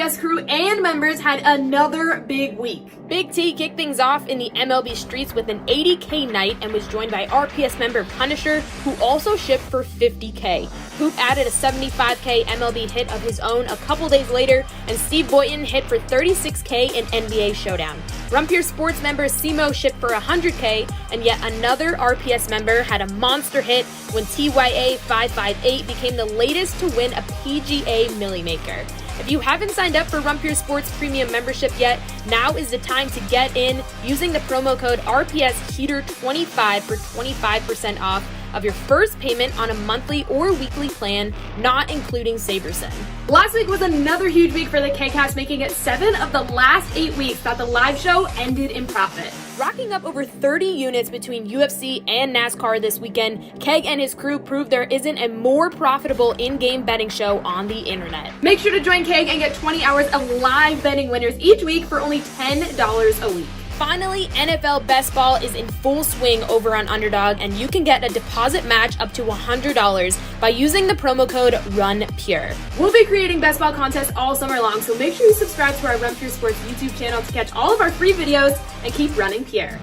RPS crew and members had another big week. Big T kicked things off in the MLB streets with an 80K night and was joined by RPS member Punisher, who also shipped for 50K. Hoop added a 75K MLB hit of his own a couple days later, and Steve Boynton hit for 36K in NBA Showdown. Rumpier Sports member Simo shipped for 100K, and yet another RPS member had a monster hit when TYA558 became the latest to win a PGA Millie Maker. If you haven't signed up for Rumpier Sports Premium membership yet, now is the time to get in using the promo code RPSHeater25 for 25% off of your first payment on a monthly or weekly plan, not including Saberson. Last week was another huge week for the K-Cast, making it 7 of the last 8 weeks that the live show ended in profit. Rocking up over 30 units between UFC and NASCAR this weekend, Keg and his crew proved there isn't a more profitable in-game betting show on the internet. Make sure to join Keg and get 20 hours of live betting winners each week for only $10 a week. Finally, NFL Best Ball is in full swing over on Underdog, and you can get a deposit match up to $100 by using the promo code RUNPURE. We'll be creating Best Ball contests all summer long, so make sure you subscribe to our Run Pure Sports YouTube channel to catch all of our free videos and keep running pure.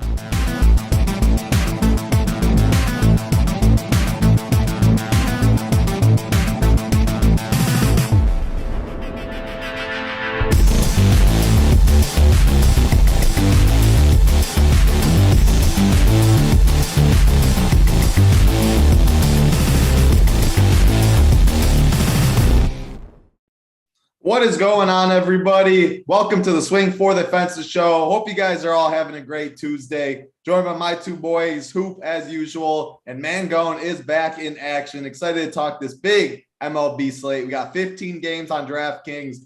What is going on, everybody? Welcome to the Swing for the Fences show. Hope you guys are all having a great Tuesday. Joined by my two boys, Hoop as usual, and Mangone is back in action. Excited to talk this big MLB slate. We got 15 games on DraftKings,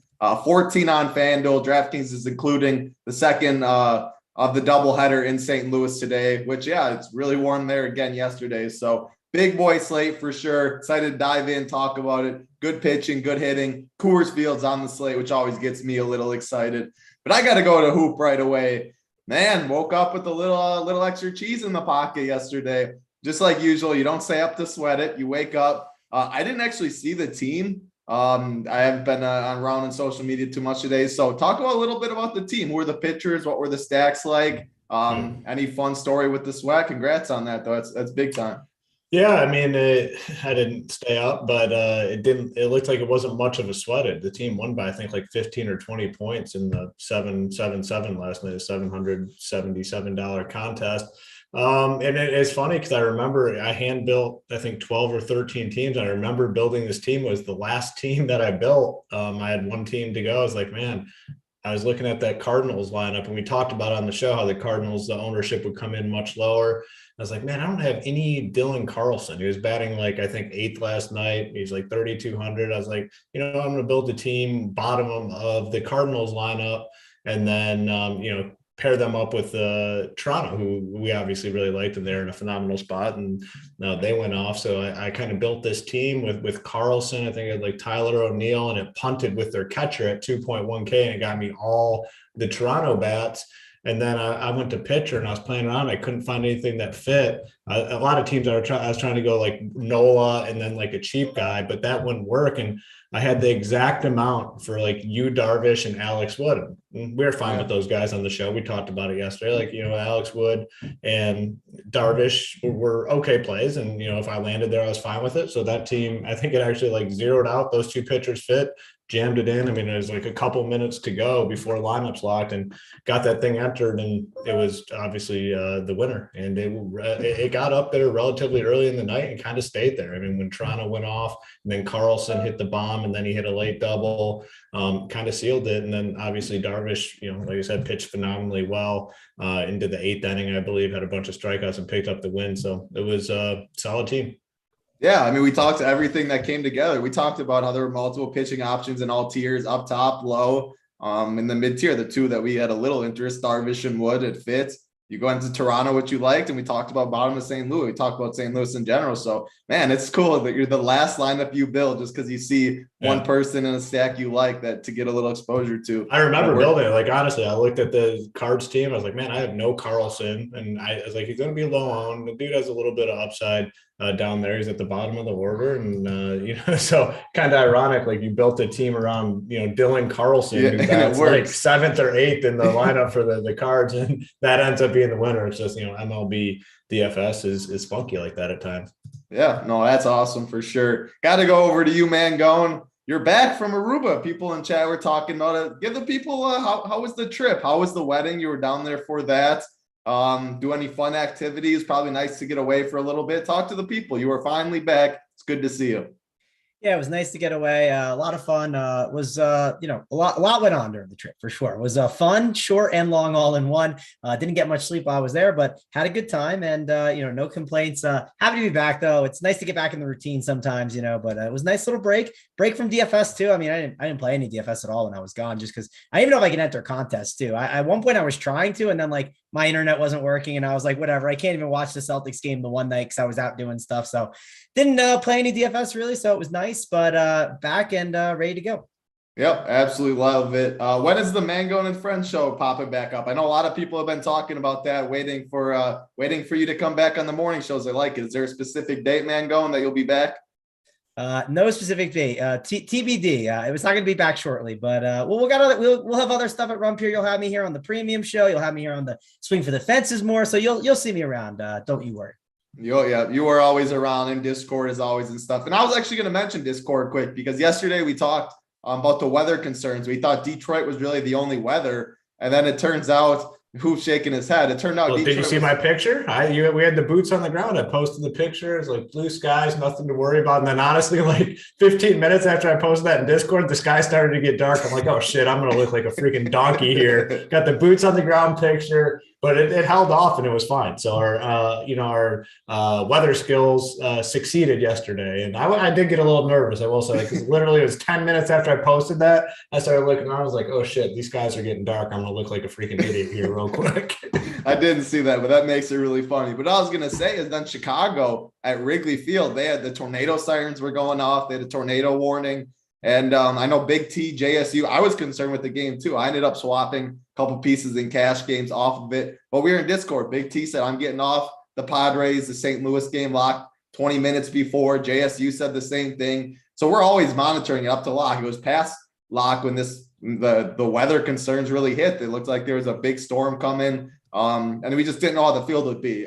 14 on FanDuel. DraftKings is including the second of the doubleheader in St. Louis today, which, yeah, it's really warm there again yesterday. So big boy slate for sure. Excited to dive in, talk about it. Good pitching, good hitting. Coors Field's on the slate, which always gets me a little excited. But I got to go to Hoop right away. Man, woke up with a little extra cheese in the pocket yesterday. Just like usual, you don't stay up to sweat it. You wake up. I didn't actually see the team. I haven't been around on social media too much today. So talk about a little bit about the team. Who were the pitchers? What were the stacks like? Any fun story with the sweat? Congrats on that, though. That's big time. Yeah, I mean, I didn't stay up, but it looked like it wasn't much of a sweat. The team won by, I think, like 15 or 20 points in the 7-7-7 last night, a $777 contest. And it's funny because I remember I hand built, I think, 12 or 13 teams. I remember building this team. It was the last team that I built. I had one team to go. I was like, man, I was looking at that Cardinals lineup, and we talked about on the show how the Cardinals, the ownership would come in much lower. I was like, man, I don't have any Dylan Carlson. He was batting like, I think, 8th last night. He's like 3,200. I was like, I'm going to build a team bottom of the Cardinals lineup, and then, pair them up with Toronto, who we obviously really liked, and they're in a phenomenal spot. And they went off. So I kind of built this team with Carlson. I think I had like Tyler O'Neill, and it punted with their catcher at 2.1K, and it got me all the Toronto bats. And then I went to pitcher, and I was playing around. I couldn't find anything that fit. A lot of teams I was trying to go like Nola and then like a cheap guy, but that wouldn't work. And I had the exact amount for like Yu Darvish and Alex Wood. And we were fine with those guys on the show. We talked about it yesterday. Like, Alex Wood and Darvish were okay plays. And, if I landed there, I was fine with it. So that team, I think it actually like zeroed out. Those two pitchers fit. Jammed it in. I mean, it was like a couple minutes to go before lineups locked, and got that thing entered, and it was obviously the winner. And it got up there relatively early in the night and kind of stayed there. I mean, when Toronto went off, and then Carlson hit the bomb, and then he hit a late double, kind of sealed it. And then obviously Darvish, like I said, pitched phenomenally well into the 8th inning, I believe, had a bunch of strikeouts and picked up the win. So it was a solid team. Yeah, I mean, we talked to everything that came together. We talked about how there were multiple pitching options in all tiers, up top, low, in the mid-tier. The two that we had a little interest, Darvish and Wood, it fits. You go into Toronto, what you liked, and we talked about bottom of St. Louis. We talked about St. Louis in general. So, man, it's cool that you're the last lineup you build just because you see one person in a stack you like that to get a little exposure to. I remember building it. Like, honestly, I looked at the Cards team. I was like, man, I have no Carlson. And I was like, he's going to be low owned. The dude has a little bit of upside down there. He's at the bottom of the order. And, so kind of ironic. Like, you built a team around, Dylan Carlson, who that's like 7th or 8th in the lineup for the Cards. And that ends up being the winner. It's just, MLB DFS is funky like that at times. Yeah, no, that's awesome for sure. Got to go over to you, Mangone. You're back from Aruba. People in chat were talking about it. Give the people how was the trip? How was the wedding? You were down there for that. Do any fun activities? Probably nice to get away for a little bit. Talk to the people. You were finally back. It's good to see you. Yeah, it was nice to get away. A lot of fun. A lot went on during the trip for sure. It was fun, short and long all in one. Didn't get much sleep while I was there, but had a good time and, no complaints. Happy to be back though. It's nice to get back in the routine sometimes, but it was a nice little break from DFS too. I mean, I didn't play any DFS at all when I was gone just because I didn't even know if I can enter contests too. At one point I was trying to, and then like my internet wasn't working and I was like, whatever, I can't even watch the Celtics game the one night because I was out doing stuff. So didn't play any DFS really. So it was nice, but back and ready to go. Yep, absolutely love it. When is the Mangone and Friends show popping back up? I know a lot of people have been talking about that, waiting for you to come back on the morning shows. I like it. Is there a specific date, Mangone, that you'll be back? No specific date. TBD. It was not going to be back shortly, but we'll have other stuff at Rumpier. You'll have me here on the premium show. You'll have me here on the Swing for the Fences more. So you'll see me around. Don't you worry. You are always around in Discord as always and stuff. And I was actually going to mention Discord quick because yesterday we talked about the weather concerns. We thought Detroit was really the only weather. And then it turns out, who's shaking his head? It turned out. Well, did you see my picture? We had the boots on the ground. I posted the pictures, like blue skies, nothing to worry about. And then honestly, like 15 minutes after I posted that in Discord, the sky started to get dark. I'm like, oh shit, I'm going to look like a freaking donkey here. Got the boots on the ground picture, but it held off and it was fine. So our weather skills succeeded yesterday. And I did get a little nervous, I will say, because literally it was 10 minutes after I posted that. I started looking around. I was like, oh shit, these skies are getting dark. I'm going to look like a freaking idiot here real quick. I didn't see that, but that makes it really funny. But all I was going to say is then Chicago at Wrigley Field, they had the tornado sirens were going off. They had a tornado warning. And I know BigT, JSU, I was concerned with the game too. I ended up swapping a couple pieces in cash games off of it. But we were in Discord. BigT said, I'm getting off the Padres, the St. Louis game locked 20 minutes before. JSU said the same thing. So we're always monitoring it up to lock. It was past lock when the weather concerns really hit. It looked like there was a big storm coming. And we just didn't know how the field would be.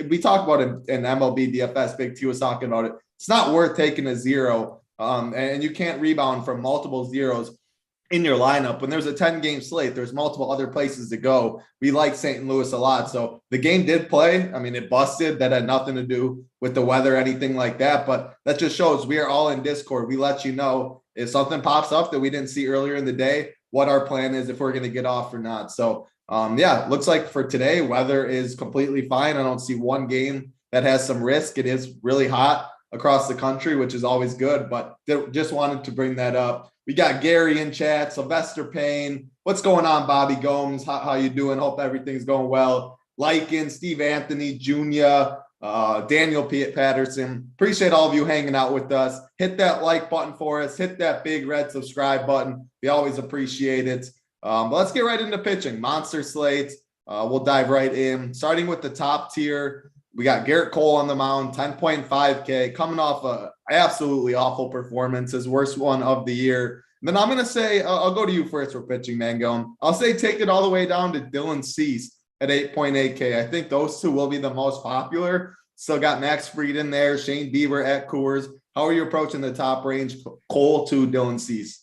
We talked about it in MLB DFS. BigT was talking about it. It's not worth taking a zero. And you can't rebound from multiple zeros in your lineup. When there's a 10-game slate, there's multiple other places to go. We like St. Louis a lot. So the game did play. I mean, it busted. That had nothing to do with the weather, anything like that. But that just shows we are all in Discord. We let you know if something pops up that we didn't see earlier in the day, what our plan is, if we're going to get off or not. So, looks like for today, weather is completely fine. I don't see one game that has some risk. It is really hot across the country, which is always good, but just wanted to bring that up. We got Gary in chat, Sylvester Payne. What's going on, Bobby Gomes? How you doing? Hope everything's going well. Lycan, Steve Anthony Jr., Daniel Patterson. Appreciate all of you hanging out with us. Hit that like button for us. Hit that big red subscribe button. We always appreciate it. But let's get right into pitching. Monster slate. We'll dive right in. Starting with the top tier. We got Garrett Cole on the mound, 10.5K, coming off a absolutely awful performance, his worst one of the year. And then I'm going to say, I'll go to you first for pitching, Mangone. I'll say take it all the way down to Dylan Cease at 8.8K. I think those two will be the most popular. Still got Max Fried in there, Shane Bieber at Coors. How are you approaching the top range, Cole to Dylan Cease?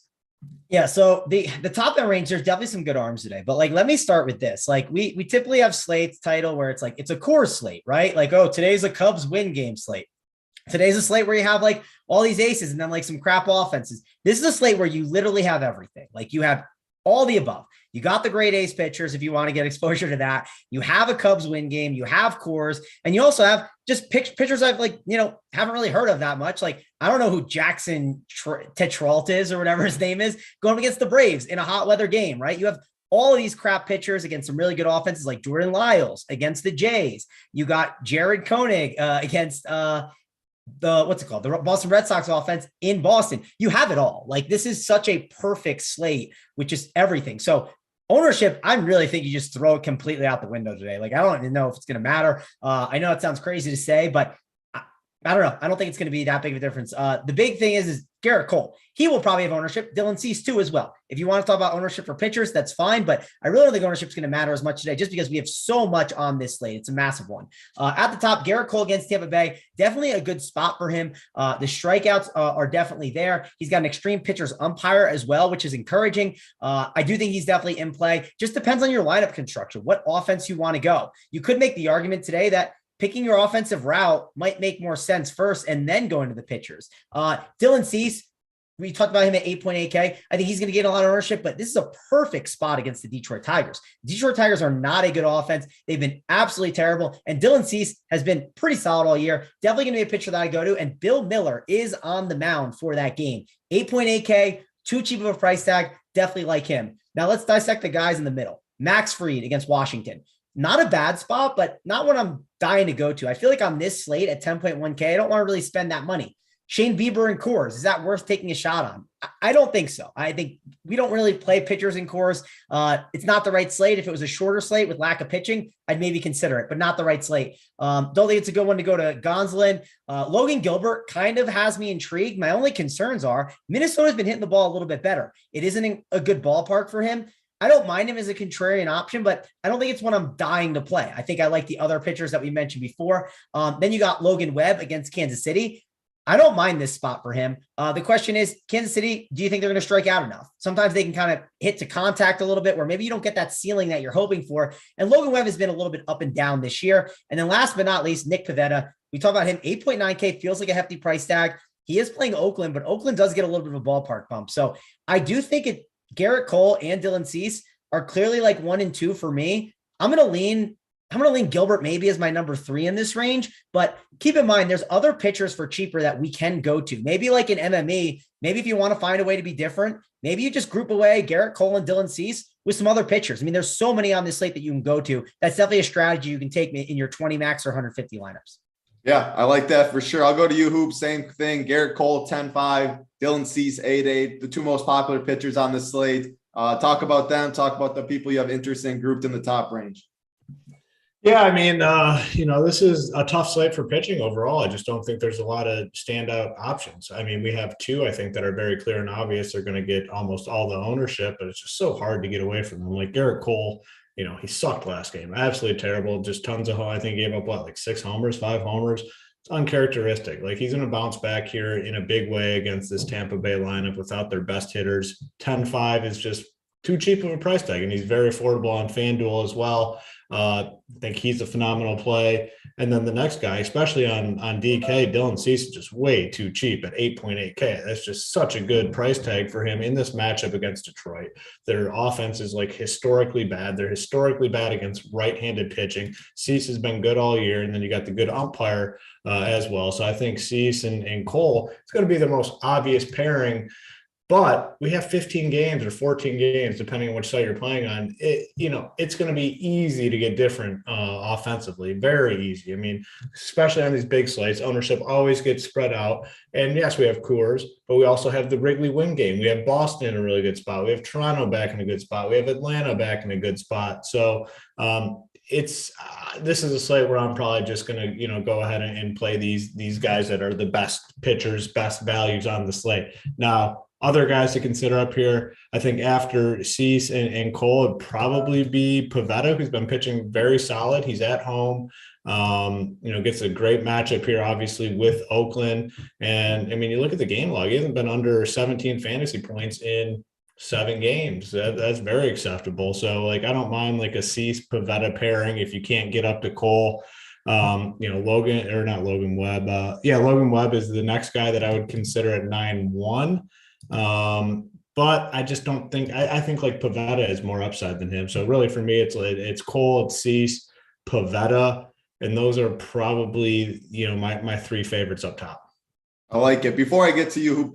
Yeah, so the top end range, there's definitely some good arms today. But let me start with this. We typically have slates title where it's it's a core slate, right? Today's a Cubs win game slate. Today's a slate where you have all these aces and then some crap offenses. This is a slate where you literally have everything. You have all the above. You got the great ace pitchers if you want to get exposure to that. You have a Cubs win game. You have cores, and you also have just pitchers I've haven't really heard of that much. I don't know who Jackson Tetrault is or whatever his name is going against the Braves in a hot weather game, right? You have all of these crap pitchers against some really good offenses like Jordan Lyles against the Jays. You got Jared Koenig against the Boston Red Sox offense in Boston. You have it all. Like, this is such a perfect slate, which is everything. So ownership, I really think you just throw it completely out the window today. Like, I don't even know if it's going to matter. I know it sounds crazy to say, but I don't know. I don't think it's going to be that big of a difference. The big thing is Garrett Cole. He will probably have ownership. Dylan Cease too as well. If you want to talk about ownership for pitchers, that's fine. But I really don't think ownership is going to matter as much today just because we have so much on this slate. It's a massive one. At the top, Garrett Cole against Tampa Bay. Definitely a good spot for him. The strikeouts are definitely there. He's got an extreme pitchers umpire as well, which is encouraging. I do think he's definitely in play. Just depends on your lineup construction, what offense you want to go. You could make the argument today that picking your offensive route might make more sense first and then go into the pitchers. Dylan Cease, we talked about him at 8.8K. I think he's going to get a lot of ownership, but this is a perfect spot against the Detroit Tigers. The Detroit Tigers are not a good offense. They've been absolutely terrible. And Dylan Cease has been pretty solid all year. Definitely going to be a pitcher that I go to. And Bill Miller is on the mound for that game. 8.8K, too cheap of a price tag. Definitely like him. Now let's dissect the guys in the middle. Max Fried against Washington. Not a bad spot, but not what I'm dying to go to. I feel like on this slate at 10.1K, I don't want to really spend that money. Shane Bieber and Coors, is that worth taking a shot on? I don't think so. I think we don't really play pitchers in Coors. It's not the right slate. If it was a shorter slate with lack of pitching, I'd maybe consider it, but not the right slate. Don't think it's a good one to go to Gonsolin. Logan Gilbert kind of has me intrigued. My only concerns are Minnesota's been hitting the ball a little bit better. It isn't a good ballpark for him. I don't mind him as a contrarian option, but I don't think it's one I'm dying to play. I think I like the other pitchers that we mentioned before. Then you got Logan Webb against Kansas City. I don't mind this spot for him. The question is, Kansas City, do you think they're going to strike out enough? Sometimes they can kind of hit to contact a little bit where maybe you don't get that ceiling that you're hoping for. And Logan Webb has been a little bit up and down this year. And then last but not least, Nick Pavetta. We talk about him, 8.9K feels like a hefty price tag. He is playing Oakland, but Oakland does get a little bit of a ballpark bump. So I do think Garrett Cole and Dylan Cease are clearly like 1 and 2 for me. I'm going to lean Gilbert maybe as my number 3 in this range, but keep in mind, there's other pitchers for cheaper that we can go to. Maybe like an MME, maybe if you want to find a way to be different, maybe you just group away Garrett Cole and Dylan Cease with some other pitchers. I mean, there's so many on this slate that you can go to. That's definitely a strategy you can take in your 20 max or 150 lineups. Yeah, I like that for sure. I'll go to you, Hoop. Same thing. Garrett Cole, 10.5, Dylan Cease, 8.8, the two most popular pitchers on the slate. Talk about them. Talk about the people you have interest in grouped in the top range. Yeah, I mean, this is a tough slate for pitching overall. I just don't think there's a lot of standout options. I mean, we have two, I think, that are very clear and obvious. They're going to get almost all the ownership, but it's just so hard to get away from them. Like Garrett Cole, he sucked last game. Absolutely terrible. Just tons of, I think he gave up, like 6 homers, 5 homers. It's uncharacteristic. Like, he's going to bounce back here in a big way against this Tampa Bay lineup without their best hitters. 10.5 is just too cheap of a price tag, and he's very affordable on FanDuel as well. I think he's a phenomenal play. And then the next guy, especially on DK, Dylan Cease, is just way too cheap at 8.8K. That's just such a good price tag for him in this matchup against Detroit. Their offense is like historically bad. They're historically bad against right-handed pitching. Cease has been good all year, and then you got the good umpire as well. So I think Cease and Cole, it's going to be the most obvious pairing. But we have 15 games or 14 games, depending on which side you're playing on. It's going to be easy to get different offensively, very easy. I mean, especially on these big slates, ownership always gets spread out. And yes, we have Coors, but we also have the Wrigley win game. We have Boston in a really good spot. We have Toronto back in a good spot. We have Atlanta back in a good spot. So this is a slate where I'm probably just going to, go ahead and play these guys that are the best pitchers, best values on the slate. Now, other guys to consider up here, I think after Cease and Cole, would probably be Pavetta, who's been pitching very solid. He's at home, gets a great matchup here, obviously, with Oakland. And, I mean, you look at the game log, he hasn't been under 17 fantasy points in 7 games. That's very acceptable. So, I don't mind, a Cease Pavetta pairing if you can't get up to Cole. Logan Webb is the next guy that I would consider at 9.1. But I just don't think I think Pavetta is more upside than him. So really for me, it's Cole, it's Cease, Pavetta, and those are probably my 3 favorites up top. I like it. Before I get to you,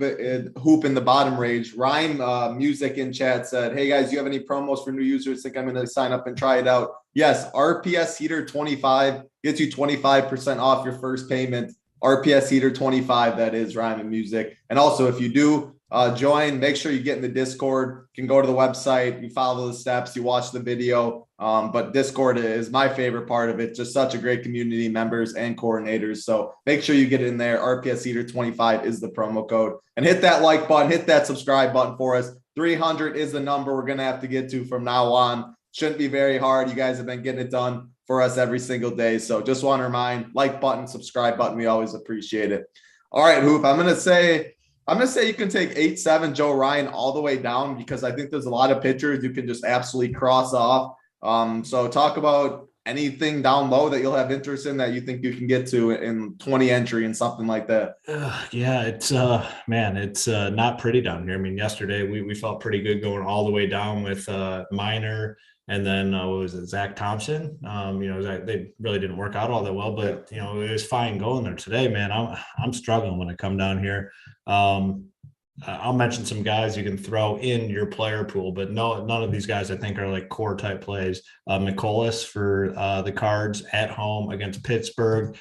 Hoop in the bottom range, Rhyme Music in chat said, "Hey guys, do you have any promos for new users? Think I'm going to sign up and try it out?" Yes, RPS Heater 25 gets you 25% off your first payment. RPS Heater 25, that is rhyme and music. And also, if you do join, make sure you get in the Discord. You can go to the website, you follow the steps, you watch the video. But Discord is my favorite part of it. Just such a great community, members and coordinators. So make sure you get in there. RPS Heater 25 is the promo code. And hit that like button, hit that subscribe button for us. 300 is the number we're going to have to get to from now on. Shouldn't be very hard. You guys have been getting it done for us every single day. So just want to remind, like button, subscribe button. We always appreciate it. All right, Hoop, I'm going to say you can take 8-7 Joe Ryan all the way down, because I think there's a lot of pitchers you can just absolutely cross off. So talk about anything down low that you'll have interest in that you think you can get to in 20 entry and something like that. Yeah, it's not pretty down here. I mean, yesterday we felt pretty good going all the way down with Minor. And then what was it, Zach Thompson? They really didn't work out all that well, but it was fine going there today, man. I'm struggling when I come down here. I'll mention some guys you can throw in your player pool, but none of these guys I think are like core type plays. McCollus for the Cards at home against Pittsburgh.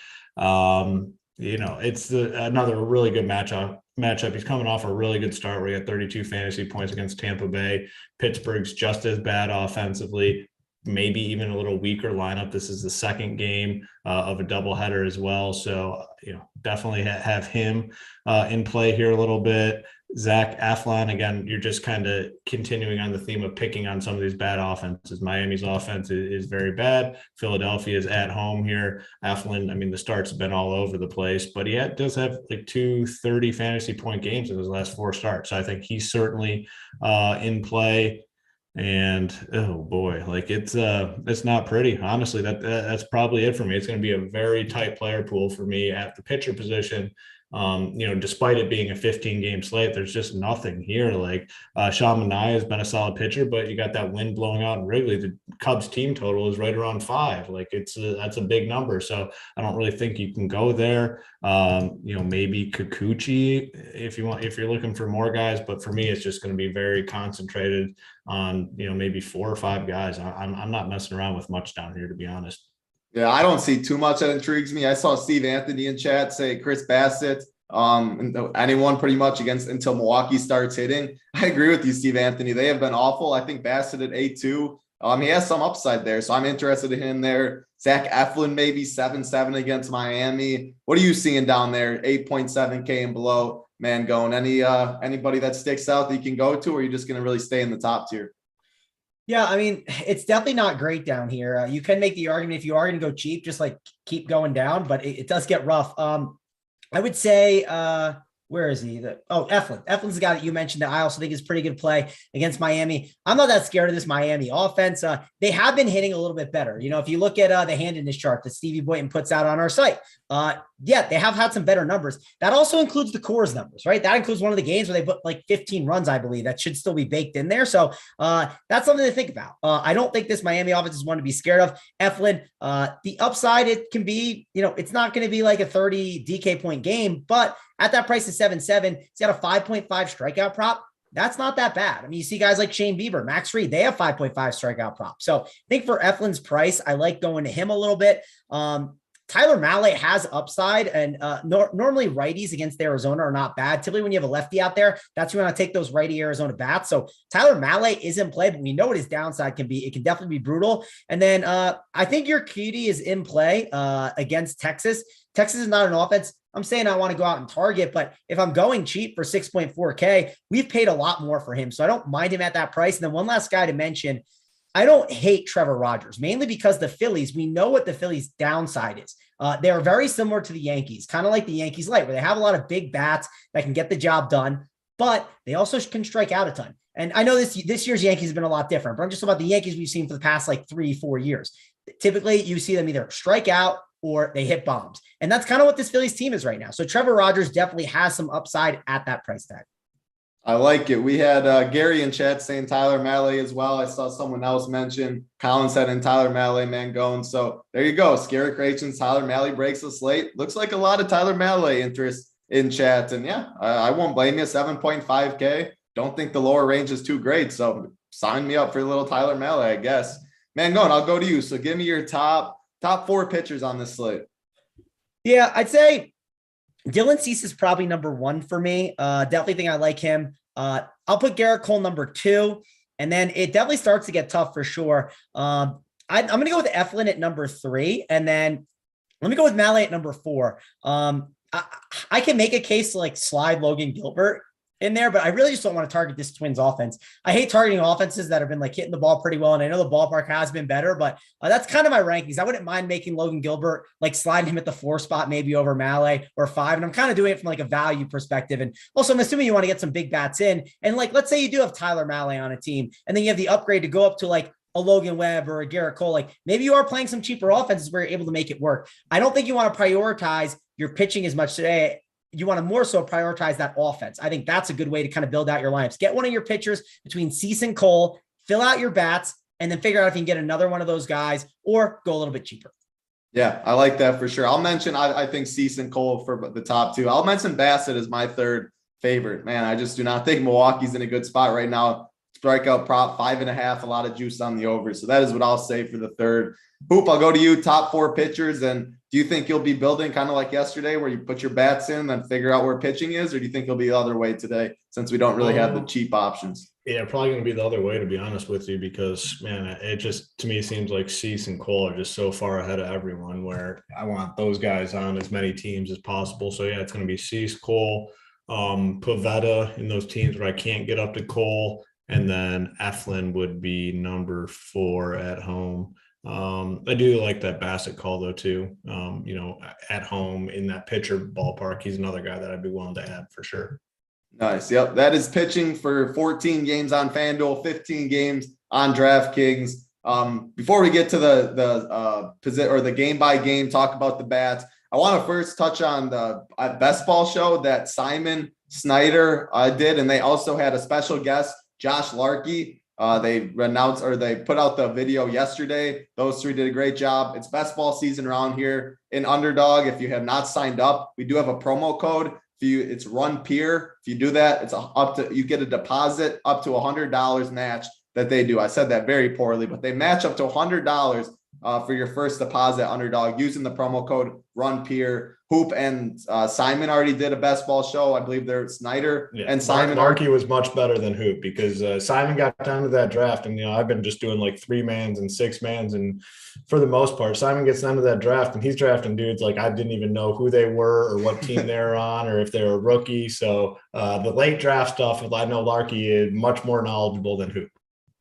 It's another really good matchup. He's coming off a really good start where he had 32 fantasy points against Tampa Bay. Pittsburgh's just as bad offensively, maybe even a little weaker lineup. This is the second game of a doubleheader as well. So, definitely have him in play here a little bit. Zach Eflin, again, you're just kind of continuing on the theme of picking on some of these bad offenses. Miami's offense is very bad. Philadelphia is at home here. Eflin, I mean, the starts have been all over the place, but he does have like 2 30 fantasy point games in his last 4 starts. So I think he's certainly in play. And oh boy, like it's not pretty. Honestly, that's probably it for me. It's going to be a very tight player pool for me at the pitcher position. Despite it being a 15-game slate, there's just nothing here. Like Sean Manaea has been a solid pitcher, but you got that wind blowing out in Wrigley. The Cubs team total is right around 5. Like that's a big number. So I don't really think you can go there. Maybe Kikuchi if you're looking for more guys, but for me, it's just going to be very concentrated on, maybe 4 or 5 guys. I'm not messing around with much down here, to be honest. Yeah, I don't see too much that intrigues me. I saw Steve Anthony in chat say Chris Bassett, anyone pretty much until Milwaukee starts hitting. I agree with you, Steve Anthony. They have been awful. I think Bassett at 8-2. He has some upside there, so I'm interested in him there. Zach Eflin maybe 7-7 against Miami. What are you seeing down there? 8.7K and below, man, going. Anybody that sticks out that you can go to, or are you just going to really stay in the top tier? Yeah, I mean, it's definitely not great down here. You can make the argument if you are going to go cheap, just like keep going down, but it does get rough. I would say, where is he? Eflin. Eflin's the guy that you mentioned that I also think is pretty good play against Miami. I'm not that scared of this Miami offense. They have been hitting a little bit better. If you look at the handedness chart that Stevie Boynton puts out on our site, they have had some better numbers. That also includes the Coors numbers, right? That includes one of the games where they put like 15 runs, I believe. That should still be baked in there. So that's something to think about. I don't think this Miami offense is one to be scared of. Eflin, the upside, it can be, it's not going to be like a 30 DK point game, but at that price of 7-7, he's got a 5.5 strikeout prop. That's not that bad. I mean, you see guys like Shane Bieber, Max Fried, they have 5.5 strikeout prop. So I think for Eflin's price, I like going to him a little bit. Tyler Mahle has upside, and normally righties against Arizona are not bad. Typically, when you have a lefty out there, that's when I take those righty Arizona bats. So Tyler Mahle is in play, but we know what his downside can be. It can definitely be brutal. And then I think your Kikuchi is in play against Texas. Texas is not an offense I'm saying I want to go out and target, but if I'm going cheap for 6.4K, we've paid a lot more for him. So I don't mind him at that price. And then one last guy to mention, I don't hate Trevor Rogers, mainly because the Phillies, we know what the Phillies' downside is. They are very similar to the Yankees, kind of like the Yankees light, where they have a lot of big bats that can get the job done, but they also can strike out a ton. And I know this year's Yankees have been a lot different, but I'm just about the Yankees we've seen for the past like 3-4 years. Typically, you see them either strike out or they hit bombs. And that's kind of what this Phillies team is right now. So Trevor Rogers definitely has some upside at that price tag. I like it. We had Gary in chat saying Tyler Mahle as well. I saw someone else mention Colin said in Tyler Mahle, Mangone. So there you go. Scary Creations, Tyler Mahle breaks the slate. Looks like a lot of Tyler Mahle interest in chat. And yeah, I won't blame you. 7.5K. Don't think the lower range is too great. So sign me up for a little Tyler Mahle, I guess. Mangone, I'll go to you. So give me your top 4 pitchers on this slate. Yeah, I'd say Dylan Cease is probably number 1 for me. Definitely think I like him. I'll put Garrett Cole number 2, and then it definitely starts to get tough for sure. I'm going to go with Eflin at number 3, and then let me go with Mlb at number 4. I can make a case to like slide Logan Gilbert in there, but I really just don't want to target this Twins offense. I hate targeting offenses that have been like hitting the ball pretty well. And I know the ballpark has been better, but that's kind of my rankings. I wouldn't mind making Logan Gilbert, like sliding him at the 4 spot, maybe over Mlb or 5. And I'm kind of doing it from like a value perspective. And also I'm assuming you want to get some big bats in. And like, let's say you do have Tyler Mlb on a team, and then you have the upgrade to go up to like a Logan Webb or a Garrett Cole. Like maybe you are playing some cheaper offenses where you're able to make it work. I don't think you want to prioritize your pitching as much today. You want to more so prioritize that offense. I think that's a good way to kind of build out your lineups. Get one of your pitchers between Cease and Cole, fill out your bats, and then figure out if you can get another one of those guys or go a little bit cheaper. Yeah, I like that for sure. I'll mention, I think Cease and Cole for the top 2. I'll mention Bassett as my 3rd favorite. Man, I just do not think Milwaukee's in a good spot right now. Strikeout prop 5.5, a lot of juice on the over. So that is what I'll say for the 3rd. Hoop, I'll go to you, top 4 pitchers. And do you think you'll be building kind of like yesterday where you put your bats in and then figure out where pitching is? Or do you think it'll be the other way today since we don't really have the cheap options? Yeah, probably going to be the other way, to be honest with you, because, man, it just, to me, seems like Cease and Cole are just so far ahead of everyone where I want those guys on as many teams as possible. So, yeah, it's going to be Cease, Cole, Pavetta in those teams where I can't get up to Cole. And then Eflin would be number 4 at home. I do like that Bassett call though too. At home in that pitcher ballpark, he's another guy that I'd be willing to add for sure. Nice. Yep. That is pitching for 14 games on FanDuel, 15 games on DraftKings. Before we get to the game by game, talk about the bats, I want to first touch on the best ball show that Simon Snyder did. And they also had a special guest, Josh Larkey. They put out the video yesterday. Those 3 did a great job. It's best ball season around here in Underdog. If you have not signed up, we do have a promo code. It's Run Peer. If you do that, it's you get a deposit up to $100 matched that they do. I said that very poorly, but they match up to $100 for your first deposit Underdog using the promo code Run Peer. Hoop and Simon already did a best ball show. I believe they're Snyder and Simon. Larkey was much better than Hoop because Simon got down to that draft, and I've been just doing like 3-mans and 6-mans, and for the most part, Simon gets down to that draft, and he's drafting dudes like I didn't even know who they were or what team they were on or if they were a rookie. So the late draft stuff, I know Larkey is much more knowledgeable than Hoop.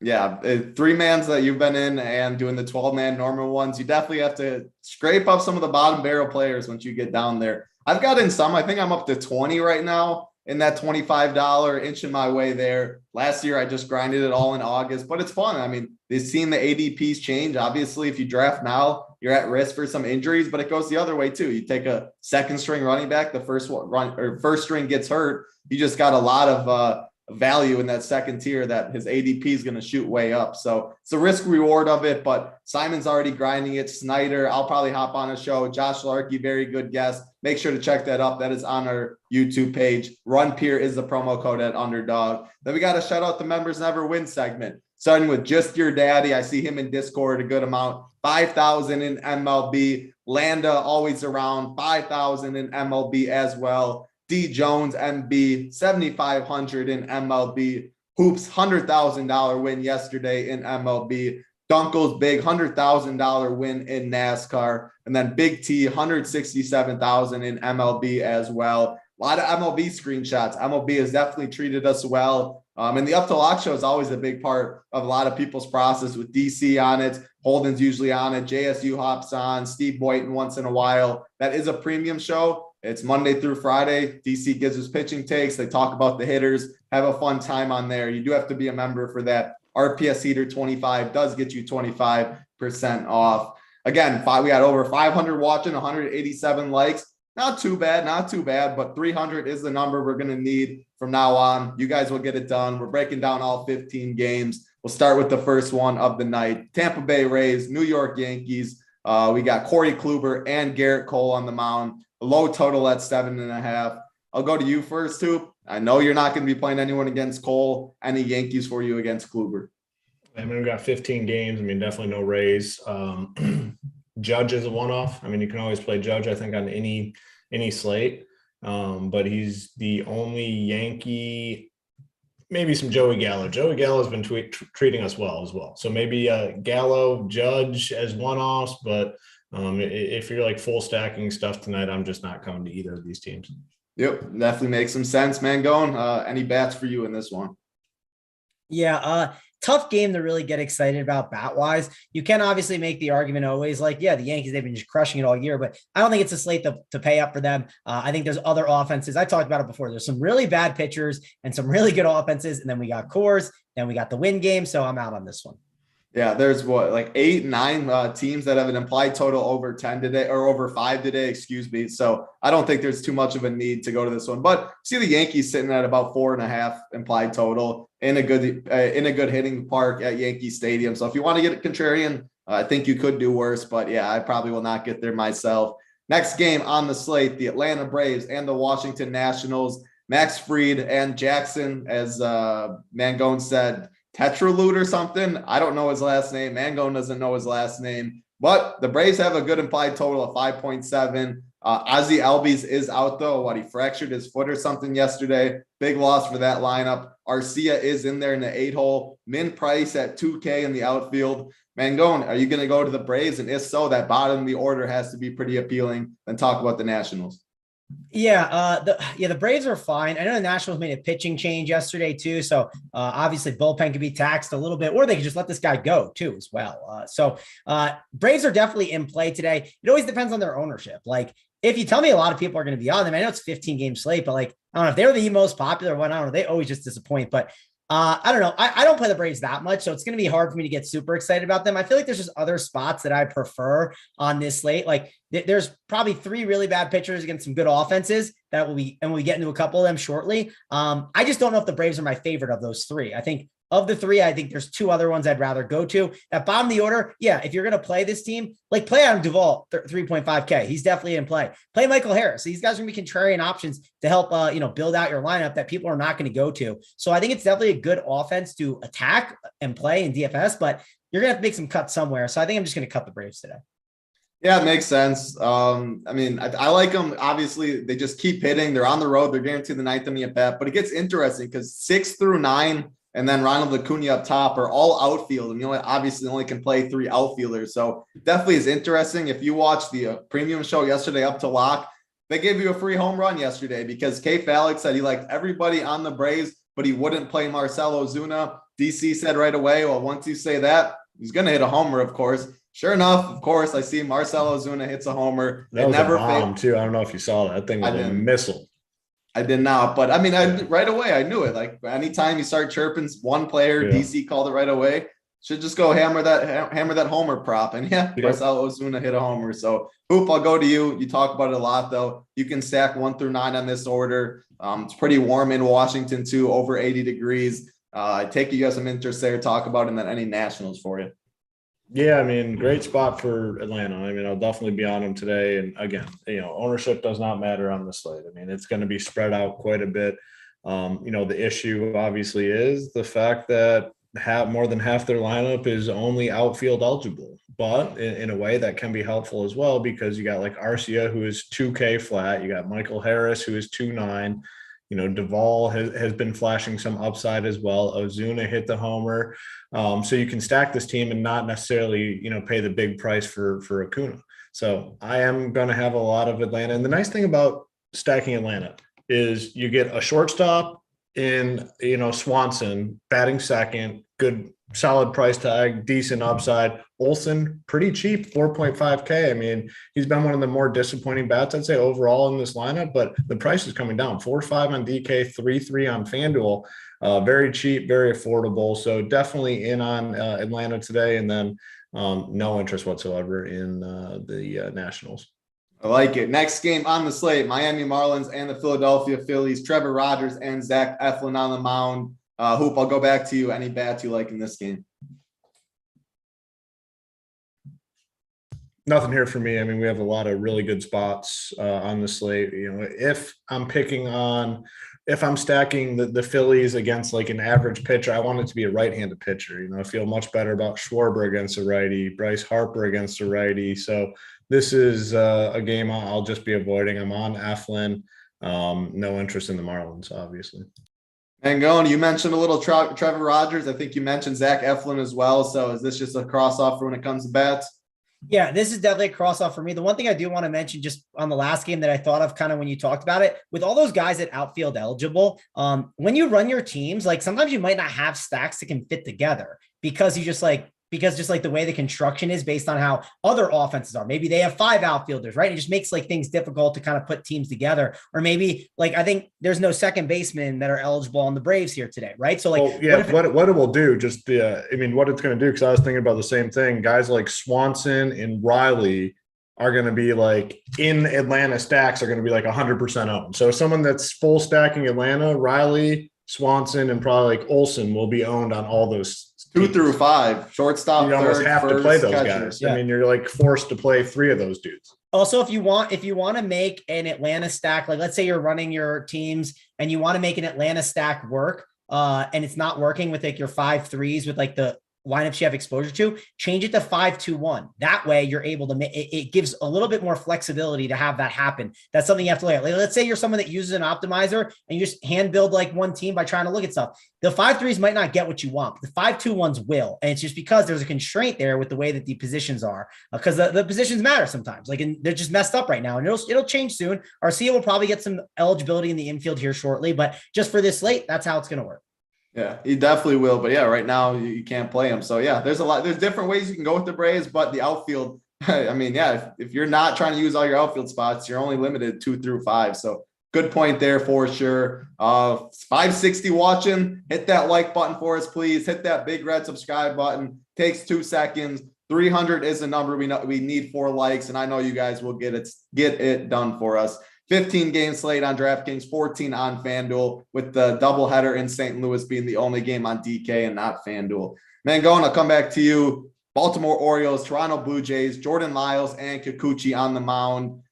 Yeah, 3-mans that you've been in and doing the 12-man normal ones, you definitely have to scrape up some of the bottom barrel players once you get down there. I've got in some. I think I'm up to 20 right now in that $25, inching my way there. Last year, I just grinded it all in August, but it's fun. I mean, they've seen the ADPs change. Obviously, if you draft now, you're at risk for some injuries, but it goes the other way too. You take a second string running back, the first string gets hurt. You just got a lot of value in that second tier that his ADP is going to shoot way up. So it's a risk reward of it, but Simon's already grinding it. Snyder, I'll probably hop on a show. Josh Larkey, very good guest. Make sure to check that up. That is on our YouTube page. Run Peer is the promo code at Underdog. Then we got to shout out the Members Never Win segment, starting with Just Your Daddy. I see him in Discord a good amount. 5,000 in MLB. Landa always around. 5,000 in MLB as well. D Jones, MB, 7,500 in MLB. Hoops, $100,000 win yesterday in MLB. Dunkel's big $100,000 win in NASCAR. And then Big T, $167,000 in MLB as well. A lot of MLB screenshots. MLB has definitely treated us well. And the Up to Lock show is always a big part of a lot of people's process with DC on it. Holden's usually on it. JSU hops on. Steve Boynton once in a while. That is a premium show. It's Monday through Friday. DC gives us pitching takes. They talk about the hitters. Have a fun time on there. You do have to be a member for that. RPS Heater 25 does get you 25% off. Again, we got over 500 watching, 187 likes. Not too bad, but 300 is the number we're going to need from now on. You guys will get it done. We're breaking down all 15 games. We'll start with the first one of the night. Tampa Bay Rays, New York Yankees. We got Corey Kluber and Garrett Cole on the mound. A low total at 7.5. I'll go to you first, too. I know you're not going to be playing anyone against Cole. Any Yankees for you against Kluber? I mean, we've got 15 games. I mean, definitely no Rays. Judge is a one-off. I mean, you can always play Judge, I think, on any slate. but he's the only Yankee. Maybe some Joey Gallo. Joey Gallo has been treating us well as well. So maybe Gallo, Judge as one-offs, but if you're like full stacking stuff tonight, I'm just not coming to either of these teams. Yep, definitely makes some sense, man. Any bats for you in this one? Yeah, tough game to really get excited about bat-wise. You can obviously make the argument always like, yeah, the Yankees, they've been just crushing it all year, but I don't think it's a slate to pay up for them. I think there's other offenses. I talked about it before. There's some really bad pitchers and some really good offenses, and then we got Coors, then we got the win game, so I'm out on this one. Yeah, there's like 8, 9 teams that have an implied total over 10 today, or over 5 today, excuse me. So I don't think there's too much of a need to go to this one. But see the Yankees sitting at about 4.5 implied total in a good hitting park at Yankee Stadium. So if you want to get it contrarian, I think you could do worse. But yeah, I probably will not get there myself. Next game on the slate, the Atlanta Braves and the Washington Nationals. Max Fried and Jackson, as Mangone said, Tetralute or something. I don't know his last name. Mangone doesn't know his last name. But the Braves have a good implied total of 5.7. Ozzie Albies is out, though. He fractured his foot or something yesterday. Big loss for that lineup. Arcia is in there in the 8-hole. Min Price at 2K in the outfield. Mangone, are you going to go to the Braves? And if so, that bottom of the order has to be pretty appealing. Then talk about the Nationals. Yeah, the Braves are fine. I know the Nationals made a pitching change yesterday too, so obviously bullpen could be taxed a little bit, or they could just let this guy go too as well. So Braves are definitely in play today. It always depends on their ownership. Like if you tell me a lot of people are going to be on them, I know it's 15-game slate, but like I don't know if they're the most popular one. I don't know. They always just disappoint, but I don't know. I don't play the Braves that much, so it's going to be hard for me to get super excited about them. I feel like there's just other spots that I prefer on this slate. Like there's probably 3 really bad pitchers against some good offenses that will be, and we'll get into a couple of them shortly. I just don't know if the Braves are my favorite of those 3. I think of the 3, I think there's 2 other ones I'd rather go to. At bottom of the order, yeah, if you're going to play this team, like play Adam Duvall, 3.5K. He's definitely in play. Play Michael Harris. These guys are going to be contrarian options to help, build out your lineup that people are not going to go to. So I think it's definitely a good offense to attack and play in DFS, but you're going to have to make some cuts somewhere. So I think I'm just going to cut the Braves today. Yeah, it makes sense. I like them. Obviously, they just keep hitting. They're on the road. They're guaranteed the 9th inning at bat. But it gets interesting because 6 through 9 and then Ronald Acuna up top are all outfield. And you obviously only can play 3 outfielders. So definitely is interesting. If you watch the premium show yesterday, Up to Lock, they gave you a free home run yesterday because Kay Fallick said he liked everybody on the Braves, but he wouldn't play Marcell Ozuna. DC said right away, well, once you say that, he's going to hit a homer, of course. Sure enough, of course, I see Marcell Ozuna hits a homer. That was never a bomb too. I don't know if you saw that thing was a missile. I did not, but I mean, right away I knew it. Like anytime you start chirping one player, yeah. DC called it right away. Should just go hammer that homer prop, and yeah, Marcell Ozuna hit a homer. So Hoop, I'll go to you. You talk about it a lot though. You can stack 1 through 9 on this order. It's pretty warm in Washington too, over 80 degrees. I take you have some interest there. Talk about it, and then any Nationals for you. Yeah, I mean, great spot for Atlanta. I mean, I'll definitely be on them today. And again, ownership does not matter on the slate. I mean, it's going to be spread out quite a bit. The issue obviously is the fact that more than half their lineup is only outfield eligible, but in a way that can be helpful as well, because you got like Arcia, who is 2K flat. You got Michael Harris, who is 2.9. Duvall has been flashing some upside as well. Ozuna hit the homer. So you can stack this team and not necessarily, pay the big price for Acuna. So I am going to have a lot of Atlanta. And the nice thing about stacking Atlanta is you get a shortstop in, Swanson batting second, good solid price tag, decent upside. Olsen, pretty cheap, 4.5K. I mean, he's been one of the more disappointing bats, I'd say, overall in this lineup, but the price is coming down. 4.5 on DK, 3.3 on FanDuel. Very cheap, very affordable. So definitely in on Atlanta today, and then no interest whatsoever in the Nationals. I like it. Next game on the slate, Miami Marlins and the Philadelphia Phillies. Trevor Rogers and Zach Eflin on the mound. Hoop, I'll go back to you. Any bats you like in this game? Nothing here for me. I mean, we have a lot of really good spots on the slate. If I'm stacking the Phillies against like an average pitcher, I want it to be a right-handed pitcher. I feel much better about Schwarber against a righty, Bryce Harper against a righty. So this is a game I'll just be avoiding. I'm on Eflin. No interest in the Marlins, obviously. And going, you mentioned a little Trevor Rogers. I think you mentioned Zach Eflin as well. So is this just a cross-off for when it comes to bats? Yeah, this is definitely a cross-off for me. The one thing I do want to mention just on the last game that I thought of kind of when you talked about it, with all those guys at outfield eligible, when you run your teams, like sometimes you might not have stacks that can fit together because just like the way the construction is based on how other offenses are. Maybe they have 5 outfielders, right? It just makes like things difficult to kind of put teams together. Or maybe like, I think there's no second basemen that are eligible on the Braves here today, right? So like, what it will do, what it's going to do, because I was thinking about the same thing. Guys like Swanson and Riley are going to be like in Atlanta stacks are going to be like 100% owned. So someone that's full stacking Atlanta, Riley, Swanson, and probably like Olsen will be owned on all those 2 through 5, shortstop. You almost have to play those guys. Yeah. I mean, you're like forced to play 3 of those dudes. Also, if you want to make an Atlanta stack, like let's say you're running your teams and you want to make an Atlanta stack work, and it's not working with like your 5-3s with like the lineups you have exposure to, change it to 5-2-1. That way you're able to make it gives a little bit more flexibility to have that happen. That's something you have to look at. Like, let's say you're someone that uses an optimizer and you just hand build like one team by trying to look at stuff. The 5-3s might not get what you want, but the 5-2-1s will. And it's just because there's a constraint there with the way that the positions are, because the positions matter sometimes. Like, and they're just messed up right now, and it'll change soon. Arcia will probably get some eligibility in the infield here shortly, but just for this slate, that's how it's going to work. Yeah, he definitely will. But yeah, right now you can't play him. So yeah, there's different ways you can go with the Braves, but the outfield, I mean, yeah, if you're not trying to use all your outfield spots, you're only limited 2 through 5. So good point there for sure. 560 watching, hit that like button for us, please. Hit that big red subscribe button. Takes 2 seconds. 300 is the number we need 4 likes, and I know you guys will get it done for us. 15 game slate on DraftKings, 14 on FanDuel, with the doubleheader in St. Louis being the only game on DK and not FanDuel. Mangone, I'll come back to you. Baltimore Orioles, Toronto Blue Jays, Jordan Lyles and Kikuchi on the mound.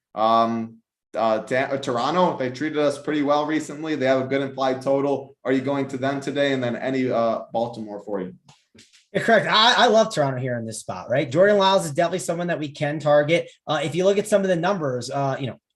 Toronto, they treated us pretty well recently. They have a good implied total. Are you going to them today? And then any Baltimore for you? Yeah, correct. I love Toronto here in this spot, right? Jordan Lyles is definitely someone that we can target. If you look at some of the numbers,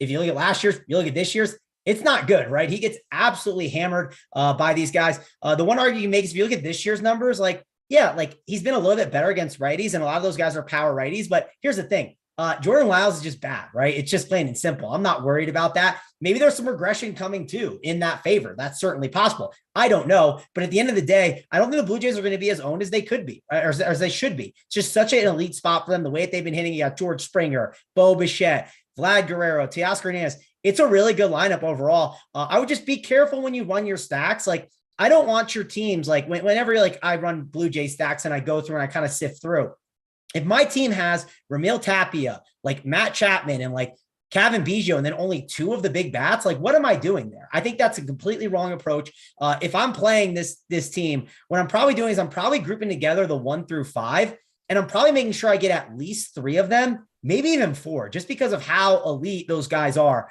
if you look at last year's, you look at this year's, it's not good, right? He gets absolutely hammered by these guys. The one argument you make is if you look at this year's numbers, like he's been a little bit better against righties, and a lot of those guys are power righties. But here's the thing. Jordan Lyles is just bad, right? It's just plain and simple. I'm not worried about that. Maybe there's some regression coming too in that favor. That's certainly possible. I don't know. But at the end of the day, I don't think the Blue Jays are going to be as owned as they could be, or as they should be. It's just such an elite spot for them. The way that they've been hitting, you got George Springer, Bo Bichette, Vlad Guerrero, Teoscar Hernandez. It's a really good lineup overall. I would just be careful when you run your stacks. Like, I don't want your teams, like whenever I run Blue Jay stacks and I go through and I kind of sift through. If my team has Ramil Tapia, like Matt Chapman, and like Kevin Biggio, and then only 2 of the big bats, like what am I doing there? I think that's a completely wrong approach. If I'm playing this team, what I'm probably doing is I'm probably grouping together the 1 through 5, and I'm probably making sure I get at least 3 of them, maybe even 4, just because of how elite those guys are.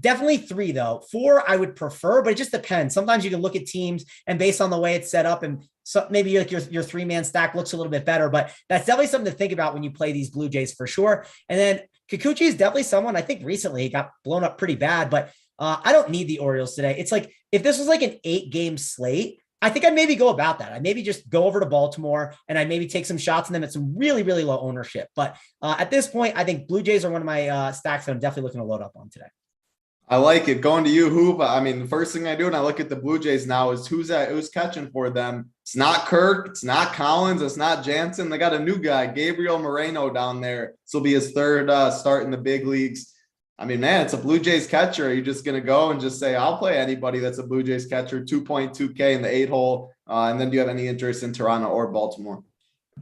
Definitely 3 though. 4 I would prefer, but it just depends. Sometimes you can look at teams and based on the way it's set up, and so maybe like your 3-man stack looks a little bit better, but that's definitely something to think about when you play these Blue Jays for sure. And then Kikuchi is definitely someone, I think recently he got blown up pretty bad, but I don't need the Orioles today. It's like, if this was like an 8-game slate, I think I'd maybe go about that. I'd maybe just go over to Baltimore and I'd maybe take some shots on them at some really, really low ownership. But at this point, I think Blue Jays are one of my stacks that I'm definitely looking to load up on today. I like it. Going to you, Hoop. I mean, the first thing I do when I look at the Blue Jays now is who's catching for them. It's not Kirk. It's not Collins. It's not Jansen. They got a new guy, Gabriel Moreno, down there. This will be his 3rd start in the big leagues. I mean, man, it's a Blue Jays catcher. Are you just going to go and just say, I'll play anybody that's a Blue Jays catcher, 2.2K in the 8-hole? And then do you have any interest in Toronto or Baltimore?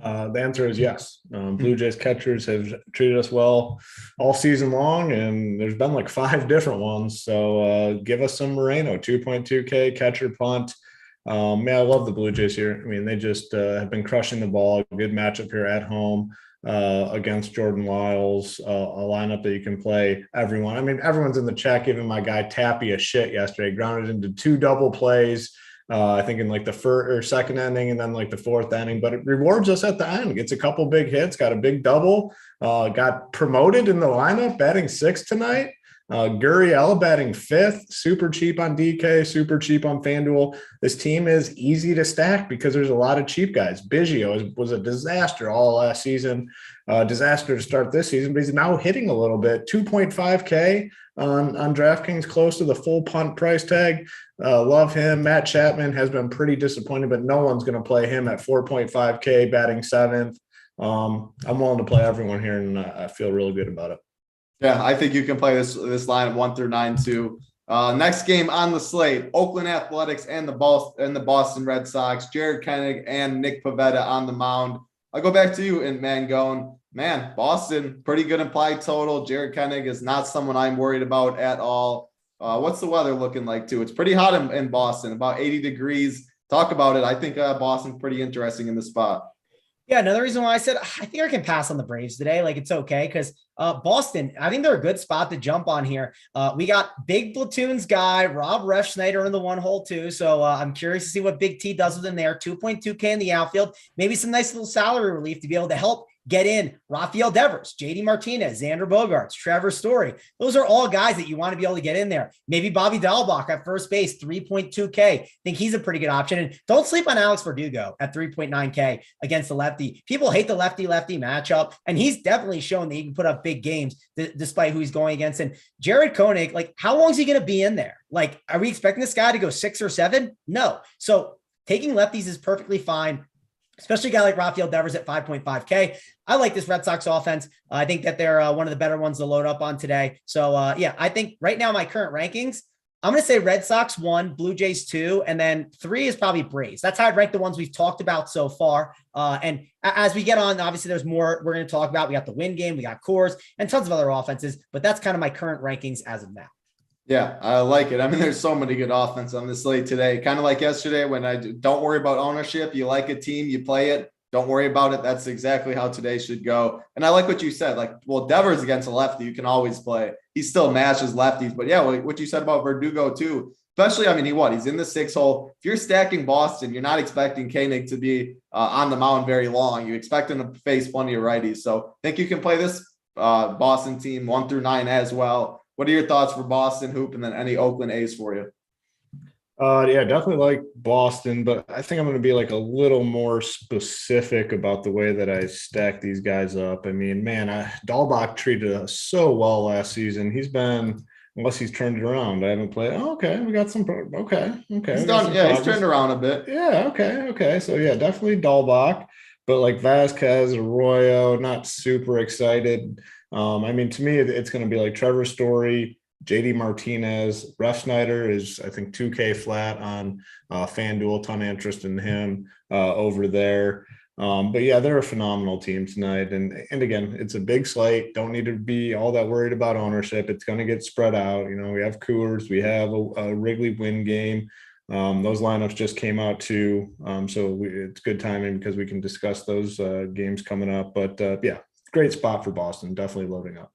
The answer is yes. Blue Jays catchers have treated us well all season long, and there's been like 5 different ones. So give us some Moreno, 2.2K catcher punt. Man, I love the Blue Jays here. I mean, they just have been crushing the ball. Good matchup here at home against Jordan Lyles, a lineup that you can play everyone. I mean, everyone's in the chat giving my guy Tappy a shit yesterday. Grounded into 2 double plays. I think in like the first or second inning and then like the 4th inning, but it rewards us at the end. Gets a couple big hits, got a big double, got promoted in the lineup, batting 6th tonight. Gurriel batting 5th, super cheap on DK, super cheap on FanDuel. This team is easy to stack because there's a lot of cheap guys. Biggio was a disaster all last season, disaster to start this season, but he's now hitting a little bit. 2.5K on DraftKings, close to the full punt price tag. Love him. Matt Chapman has been pretty disappointed, but no one's going to play him at 4.5K batting 7th. I'm willing to play everyone here, and I feel really good about it. Yeah, I think you can play this line of 1 through 9 too. Next game on the slate: Oakland Athletics and the Boston Red Sox. Jared Kenig and Nick Pavetta on the mound. I'll go back to you and Mangone. Man, Boston, pretty good implied total. Jared Kenig is not someone I'm worried about at all. What's the weather looking like too? It's pretty hot in Boston, about 80 degrees. Talk about it. I think Boston's pretty interesting in the spot. Yeah, another reason why I said I think I can pass on the Braves today. Like, it's okay because Boston, I think they're a good spot to jump on here. We got big platoons guy, Rob Refsnyder in the 1 hole too. So I'm curious to see what Big T does with him there. 2.2K in the outfield, maybe some nice little salary relief to be able to help get in Rafael Devers, JD Martinez, Xander Bogaerts, Trevor Story. Those are all guys that you want to be able to get in there. Maybe Bobby Dahlbach at first base, 3.2K. Think he's a pretty good option. And don't sleep on Alex Verdugo at 3.9K against the lefty. People hate the lefty-lefty matchup, and he's definitely shown that he can put up big games despite who he's going against. And Jared Koenig, like, how long is he going to be in there? Like, are we expecting this guy to go 6 or 7? No. So taking lefties is perfectly fine, especially a guy like Rafael Devers at 5.5K. I like this Red Sox offense. I think that they're one of the better ones to load up on today. So yeah, I think right now my current rankings, I'm going to say Red Sox 1, Blue Jays 2, and then 3 is probably Braves. That's how I'd rank the ones we've talked about so far. And as we get on, obviously there's more we're going to talk about. We got the win game, we got Coors, and tons of other offenses, but that's kind of my current rankings as of now. Yeah, I like it. I mean, there's so many good offense on this slate today. Kind of like yesterday when don't worry about ownership. You like a team, you play it. Don't worry about it. That's exactly how today should go. And I like what you said. Like, well, Devers against a lefty, you can always play. He still mashes lefties. But yeah, what you said about Verdugo too, especially, I mean, he's in the 6 hole. If you're stacking Boston, you're not expecting Kenig to be on the mound very long. You expect him to face plenty of righties. So I think you can play this Boston team 1 through 9 as well. What are your thoughts for Boston, Hoop, and then any Oakland A's for you? Yeah, definitely like Boston, but I think I'm going to be like a little more specific about the way that I stack these guys up. I mean, man, Dahlbach treated us so well last season. He's been, unless he's turned it around, I haven't played. Oh, okay, we got some. Okay. He's done. Yeah, he's turned around a bit. Yeah. Okay. So yeah, definitely Dahlbach, but like Vasquez, Arroyo, not super excited. I mean, to me, it's going to be like Trevor Story, JD Martinez. Refsnyder is, I think, 2K flat on FanDuel. Ton of interest in him over there. But yeah, they're a phenomenal team tonight. And again, it's a big slate. Don't need to be all that worried about ownership. It's going to get spread out. You know, we have Coors, we have a Wrigley win game. Those lineups just came out too. So it's good timing because we can discuss those games coming up. But yeah, great spot for Boston. Definitely loading up.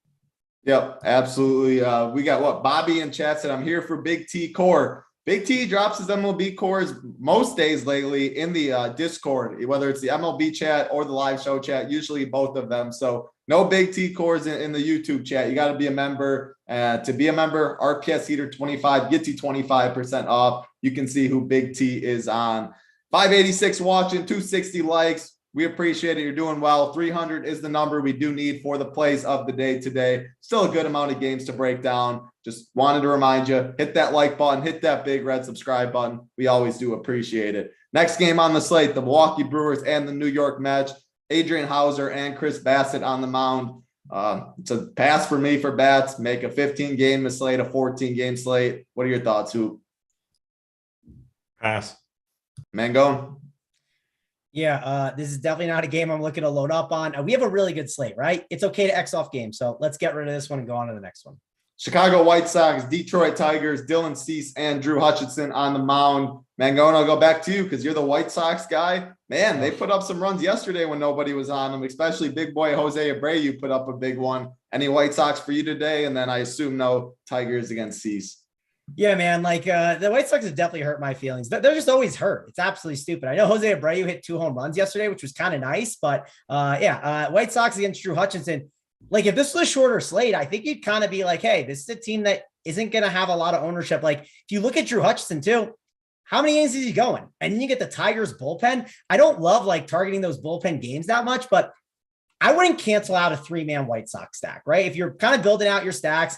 Yep, absolutely. We got Bobby in chat said, I'm here for Big T Core. Big T drops his MLB cores most days lately in the Discord, whether it's the MLB chat or the live show chat, usually both of them. So no Big T cores in the YouTube chat. You got to be a member. To be a member, RPS Heater 25 gets you 25% off. You can see who Big T is on. 586 watching, 260 likes. We appreciate it. You're doing well. 300 is the number we do need for the plays of the day today. Still a good amount of games to break down. Just wanted to remind you, hit that like button, hit that big red subscribe button. We always do appreciate it. Next game on the slate, the Milwaukee Brewers and the New York Mets. Adrian Hauser and Chris Bassett on the mound. It's a pass for me for bats. Make a 15-game slate, a 14-game slate. What are your thoughts, Hoop? Pass. Mangone? Yeah, this is definitely not a game I'm looking to load up on. We have a really good slate, right? It's okay to X off games. So let's get rid of this one and go on to the next one. Chicago White Sox, Detroit Tigers, Dylan Cease and Drew Hutchinson on the mound. Mangone, I'll go back to you because you're the White Sox guy. Man, they put up some runs yesterday when nobody was on them, especially big boy Jose Abreu put up a big one. Any White Sox for you today? And then I assume no Tigers against Cease. Yeah, man, like the White Sox have definitely hurt my feelings. They're just always hurt. It's absolutely stupid. I know Jose Abreu hit 2 home runs yesterday, which was kind of nice, but White Sox against Drew Hutchinson. like if this was a shorter slate, I think you'd kind of be like, hey, this is a team that isn't going to have a lot of ownership. Like if you look at Drew Hutchison too, how many innings is he going? And then you get the Tigers bullpen. I don't love like targeting those bullpen games that much, but I wouldn't cancel out a 3-man White Sox stack, right? If you're kind of building out your stacks,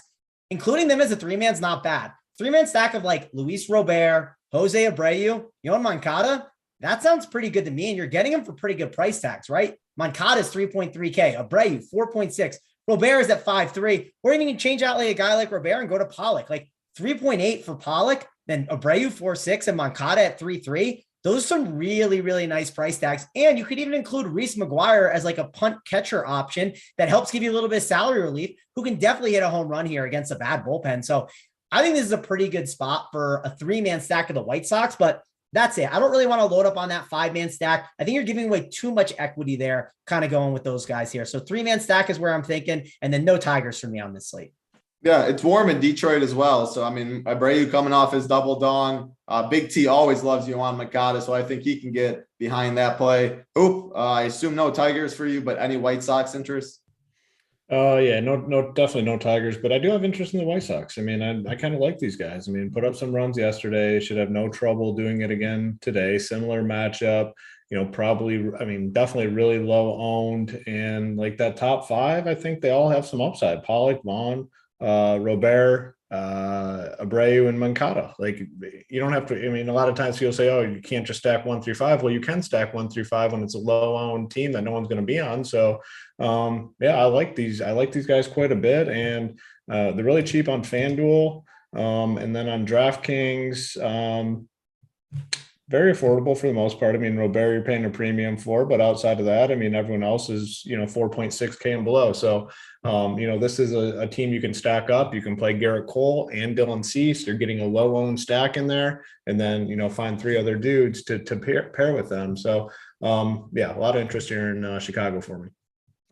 including them as a 3-man's not bad. 3-man stack of like Luis Robert, Jose Abreu, Yoan Moncada, that sounds pretty good to me. And you're getting them for pretty good price tags, right? Moncada is 3.3K, Abreu 4.6, Robert is at 5.3, or even you can change out like a guy like Robert and go to Pollock, like 3.8 for Pollock, then Abreu 4.6 and Moncada at 3.3. Those are some really, really nice price tags. And you could even include Reese McGuire as like a punt catcher option that helps give you a little bit of salary relief, who can definitely hit a home run here against a bad bullpen. So I think this is a pretty good spot for a 3-man stack of the White Sox, but that's it. I don't really want to load up on that 5-man stack. I think you're giving away too much equity there, kind of going with those guys here. So 3-man stack is where I'm thinking, and then no Tigers for me on this slate. Yeah, it's warm in Detroit as well. So, I mean, Abreu coming off his double dong. Big T always loves Yoan Moncada, so I think he can get behind that play. Oop, I assume no Tigers for you, but any White Sox interest? Yeah, no, definitely no Tigers, but I do have interest in the White Sox. I mean, I kind of like these guys. I mean, put up some runs yesterday, should have no trouble doing it again today. Similar matchup, probably, I mean, definitely really low owned, and like that top 5, I think they all have some upside. Pollock, Vaughn, Robert, Abreu, and Moncada. Like, you don't have to, I mean, a lot of times people say, oh, you can't just stack 1 through 5. Well, you can stack 1 through 5 when it's a low owned team that no one's going to be on. So yeah, I like these guys quite a bit, and they're really cheap on FanDuel, and then on DraftKings, very affordable for the most part. I mean, Robert, you're paying a premium for, but outside of that, I mean, everyone else is, 4.6K and below. So, this is a team you can stack up. You can play Garrett Cole and Dylan Cease. You're getting a low owned stack in there, and then, find 3 other dudes to pair with them. So, yeah, a lot of interest here in Chicago for me.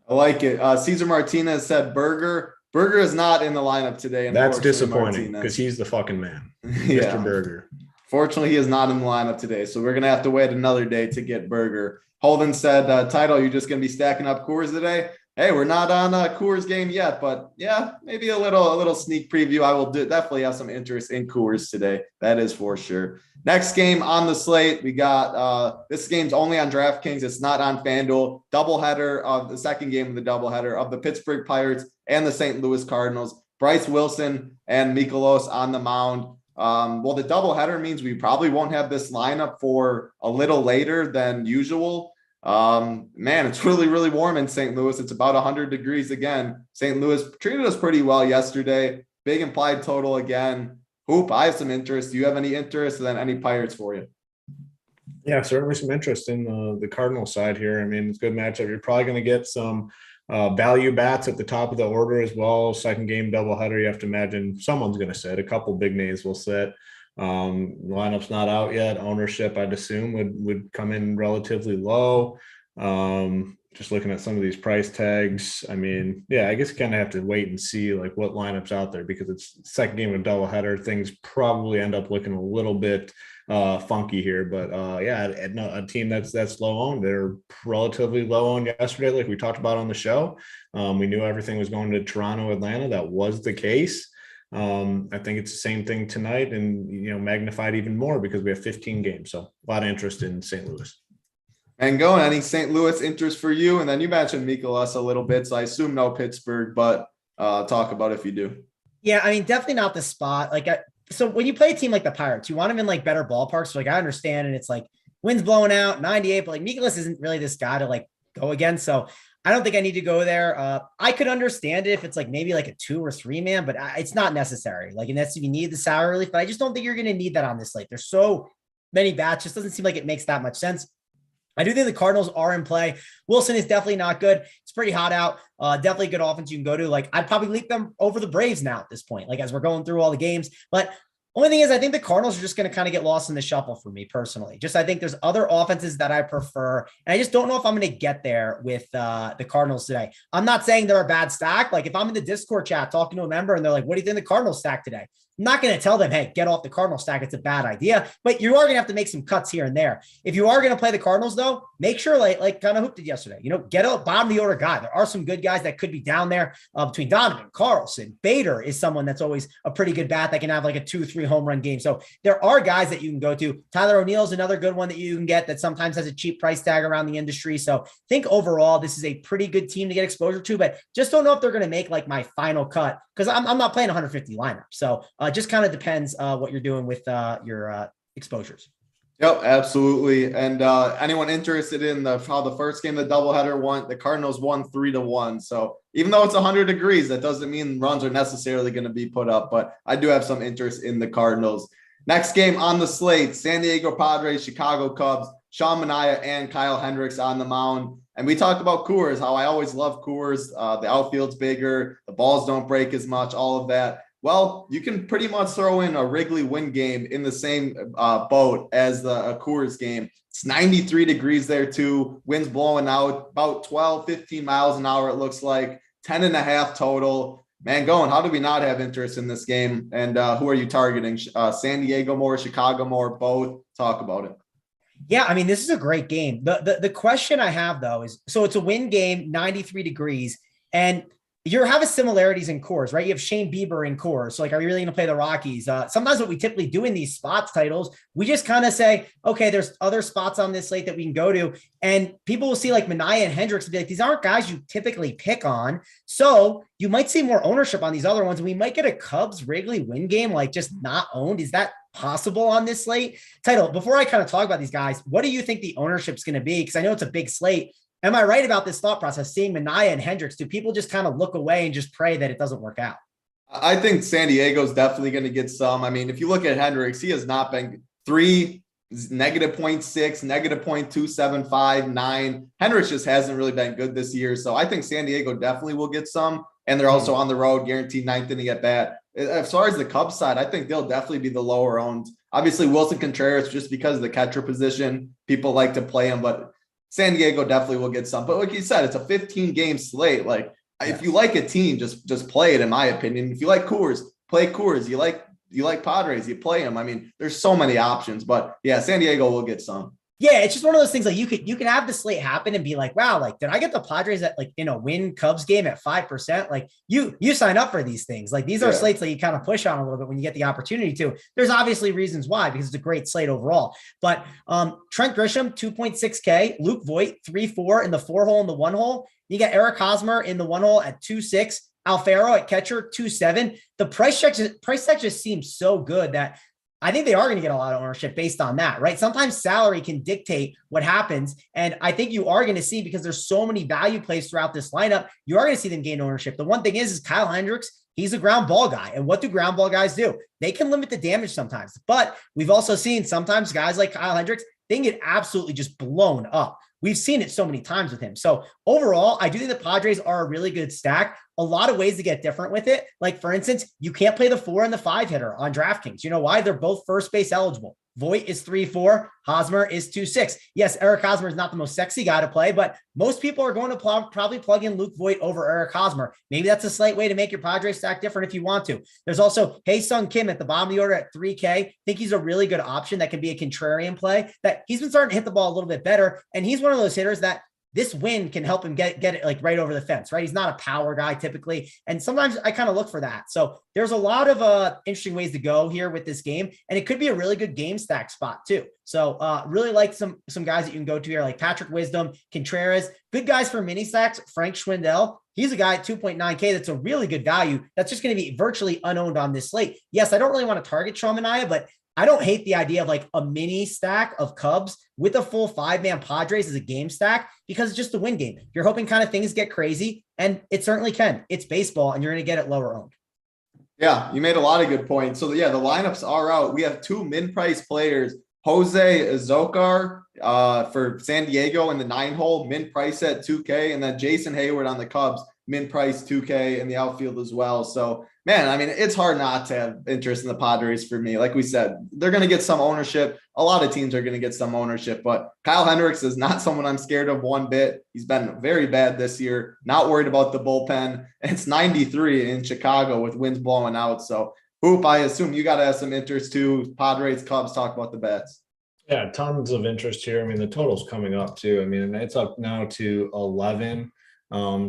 I like it. Cesar Martinez said Burger. Burger is not in the lineup today. That's disappointing because he's the fucking man, yeah. Mr. Burger. Fortunately, he is not in the lineup today, so we're going to have to wait another day to get Burger. Holden said, Title, you're just going to be stacking up Coors today? Hey, we're not on a Coors game yet, but yeah, maybe a little sneak preview. I will definitely have some interest in Coors today. That is for sure. Next game on the slate, we got this game's only on DraftKings. It's not on FanDuel. Doubleheader of the second game of the doubleheader of the Pittsburgh Pirates and the St. Louis Cardinals. Bryce Wilson and Mikolas on the mound. Well, the doubleheader means we probably won't have this lineup for a little later than usual. Man, it's really, really warm in St. Louis. It's about 100 degrees again. St. Louis treated us pretty well yesterday. Big implied total again. Hoop, I have some interest. Do you have any interest? And then any Pirates for you? Yeah, certainly some interest in the Cardinal side here. I mean, it's a good matchup. You're probably going to get some value bats at the top of the order as well. Second game doubleheader, you have to imagine someone's going to sit. A couple big names will sit. Lineup's not out yet. Ownership, I'd assume, would come in relatively low. Just looking at some of these price tags, I mean, yeah, I guess you kind of have to wait and see like what lineup's out there, because it's second game of doubleheader. Things probably end up looking a little bit funky here, but yeah, a team that's low owned. They're relatively low owned yesterday, like we talked about on the show. We knew everything was going to Toronto, Atlanta. That was the case. I think it's the same thing tonight, and magnified even more because we have 15 games. So a lot of interest in St. Louis. And going, any St. Louis interest for you? And then you mentioned Mikolas a little bit, so I assume no Pittsburgh, but talk about if you do. Yeah, I mean, definitely not the spot. So when you play a team like the Pirates, you want them in like better ballparks. So I understand, and it's like wind's blowing out 98, but like Mikolas isn't really this guy to like go against. So I don't think I need to go there. I could understand it if it's like maybe like a 2 or 3 man, but it's not necessary. Like, and that's if you need the salary relief, but I just don't think you're going to need that on this slate. There's so many bats. Just doesn't seem like it makes that much sense. I do think the Cardinals are in play. Wilson is definitely not good. It's pretty hot out. Definitely a good offense you can go to. Like, I'd probably leap them over the Braves now at this point, like as we're going through all the games. But only thing is, I think the Cardinals are just going to kind of get lost in the shuffle for me personally. Just, I think there's other offenses that I prefer. And I just don't know if I'm going to get there with the Cardinals today. I'm not saying they're a bad stack. Like if I'm in the Discord chat talking to a member and they're like, what do you think the Cardinals stack today? I'm not going to tell them, hey, get off the Cardinal stack. It's a bad idea, but you are going to have to make some cuts here and there. If you are going to play the Cardinals though, make sure like kind of Hoop did yesterday, get a bottom of the order guy. There are some good guys that could be down there between Donovan, Carlson, Bader is someone that's always a pretty good bat that can have like a 2-3 home run game. So there are guys that you can go to. Tyler O'Neill is another good one that you can get that sometimes has a cheap price tag around the industry. So I think overall, this is a pretty good team to get exposure to, but just don't know if they're going to make like my final cut because I'm not playing 150 lineup. So just kind of depends what you're doing with your exposures. Yep, absolutely. And anyone interested in how the first game, the doubleheader won, the Cardinals won 3-1. So even though it's 100 degrees, that doesn't mean runs are necessarily going to be put up, but I do have some interest in the Cardinals. Next game on the slate, San Diego Padres, Chicago Cubs, Sean Manaea and Kyle Hendricks on the mound. And we talked about Coors, how I always love Coors. The outfield's bigger, the balls don't break as much, all of that. Well, you can pretty much throw in a Wrigley win game in the same boat as the Coors game. It's 93 degrees there too. Wind's blowing out about 12, 15 miles an hour. It looks like 10.5 total. Man, how do we not have interest in this game? And who are you targeting? San Diego more, Chicago more, both? Talk about it. Yeah, I mean, this is a great game. The question I have though is, so it's a win game, 93 degrees, and you have similarities in Coors, right? You have Shane Bieber in Coors. So like, are you really going to play the Rockies? Sometimes what we typically do in these spots titles, we just kind of say, okay, there's other spots on this slate that we can go to. And people will see like Manaea and Hendricks and be like, these aren't guys you typically pick on. So you might see more ownership on these other ones. And we might get a Cubs Wrigley win game, like just not owned. Is that possible on this slate title? Before I kind of talk about these guys, what do you think the ownership is going to be? Because I know it's a big slate. Am I right about this thought process? Seeing Manaea and Hendricks, do people just kind of look away and just pray that it doesn't work out? I think San Diego's definitely going to get some. I mean, if you look at Hendricks, he has not been -0.6, -0.275, 9. Hendricks just hasn't really been good this year. So I think San Diego definitely will get some. And they're also on the road, guaranteed 9th inning at bat. As far as the Cubs side, I think they'll definitely be the lower owned. Obviously, Wilson Contreras, just because of the catcher position, people like to play him, but San Diego definitely will get some. But like you said, it's a 15-game slate. Like, if you like a team, just play it, in my opinion. If you like Coors, play Coors. You like Padres, you play them. I mean, there's so many options. But yeah, San Diego will get some. Yeah, it's just one of those things like you can have the slate happen and be like, wow, like, did I get the Padres at like in a win Cubs game at 5%? Like you sign up for these things. Like these are slates that you kind of push on a little bit when you get the opportunity to. There's obviously reasons why, because it's a great slate overall. But Trent Grisham, 2.6K, Luke Voit, 3-4 in the 4-hole and the 1-hole. You got Eric Hosmer in the 1-hole at 2.6. Alfaro at catcher, 2.7. The price tag just seems so good that I think they are going to get a lot of ownership based on that, right? Sometimes salary can dictate what happens. And I think you are going to see, because there's so many value plays throughout this lineup, you are going to see them gain ownership. The one thing is Kyle Hendricks, he's a ground ball guy. And what do ground ball guys do? They can limit the damage sometimes. But we've also seen sometimes guys like Kyle Hendricks, they can get absolutely just blown up. We've seen it so many times with him. So overall, I do think the Padres are a really good stack. A lot of ways to get different with it. Like, for instance, you can't play the 4 and the 5 hitter on DraftKings. You know why? They're both first base eligible. Voit is 3-4. Hosmer is 2-6. Yes, Eric Hosmer is not the most sexy guy to play, but most people are going to probably plug in Luke Voit over Eric Hosmer. Maybe that's a slight way to make your Padres stack different if you want to. There's also Hae-Sung Kim at the bottom of the order at 3K. I think he's a really good option that can be a contrarian play, that he's been starting to hit the ball a little bit better. And he's one of those hitters that this win can help him get it like right over the fence, right? He's not a power guy typically. And sometimes I kind of look for that. So there's a lot of interesting ways to go here with this game. And it could be a really good game stack spot too. So really like some guys that you can go to here, like Patrick Wisdom, Contreras, good guys for mini stacks. Frank Schwindel, he's a guy at 2.9K. That's a really good value. That's just going to be virtually unowned on this slate. Yes, I don't really want to target Sean Manaea, but I don't hate the idea of like a mini stack of Cubs with a full 5-man Padres as a game stack, because it's just a win game. You're hoping kind of things get crazy, and it certainly can. It's baseball, and you're going to get it lower owned. Yeah, you made a lot of good points. So yeah, the lineups are out. We have 2 min-price players, Jose Azocar for San Diego in the 9-hole, min-price at 2K, and then Jason Hayward on the Cubs, min-price 2K in the outfield as well. So man, I mean, it's hard not to have interest in the Padres for me. Like we said, they're going to get some ownership. A lot of teams are going to get some ownership, but Kyle Hendricks is not someone I'm scared of one bit. He's been very bad this year. Not worried about the bullpen. It's 93 in Chicago with winds blowing out. So Hoop, I assume you got to have some interest too. Padres, Cubs, talk about the bets. Yeah, tons of interest here. I mean, the total's coming up too. I mean, it's up now to 11.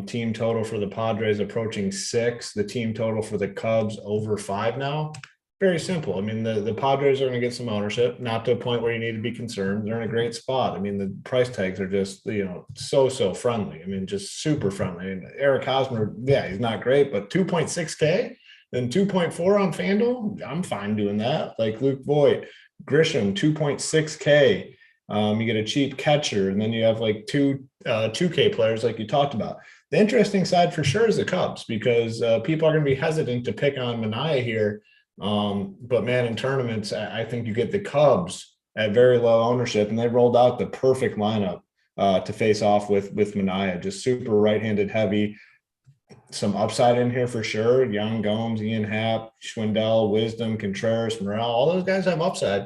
Team total for the Padres approaching 6. The team total for the Cubs over 5 now. Very simple. I mean, the Padres are going to get some ownership, not to a point where you need to be concerned. They're in a great spot. I mean, the price tags are just, so friendly. I mean, just super friendly. And Eric Hosmer, yeah, he's not great, but 2.6K and 2.4 on FanDuel, I'm fine doing that. Like Luke Voigt, Grisham, 2.6K. You get a cheap catcher, and then you have like 2K players like you talked about. The interesting side for sure is the Cubs, because people are going to be hesitant to pick on Manaea here. But man, in tournaments, I think you get the Cubs at very low ownership, and they rolled out the perfect lineup to face off with Manaea. Just super right-handed heavy. Some upside in here for sure. Young, Gomes, Ian Happ, Schwindel, Wisdom, Contreras, Morel, all those guys have upside.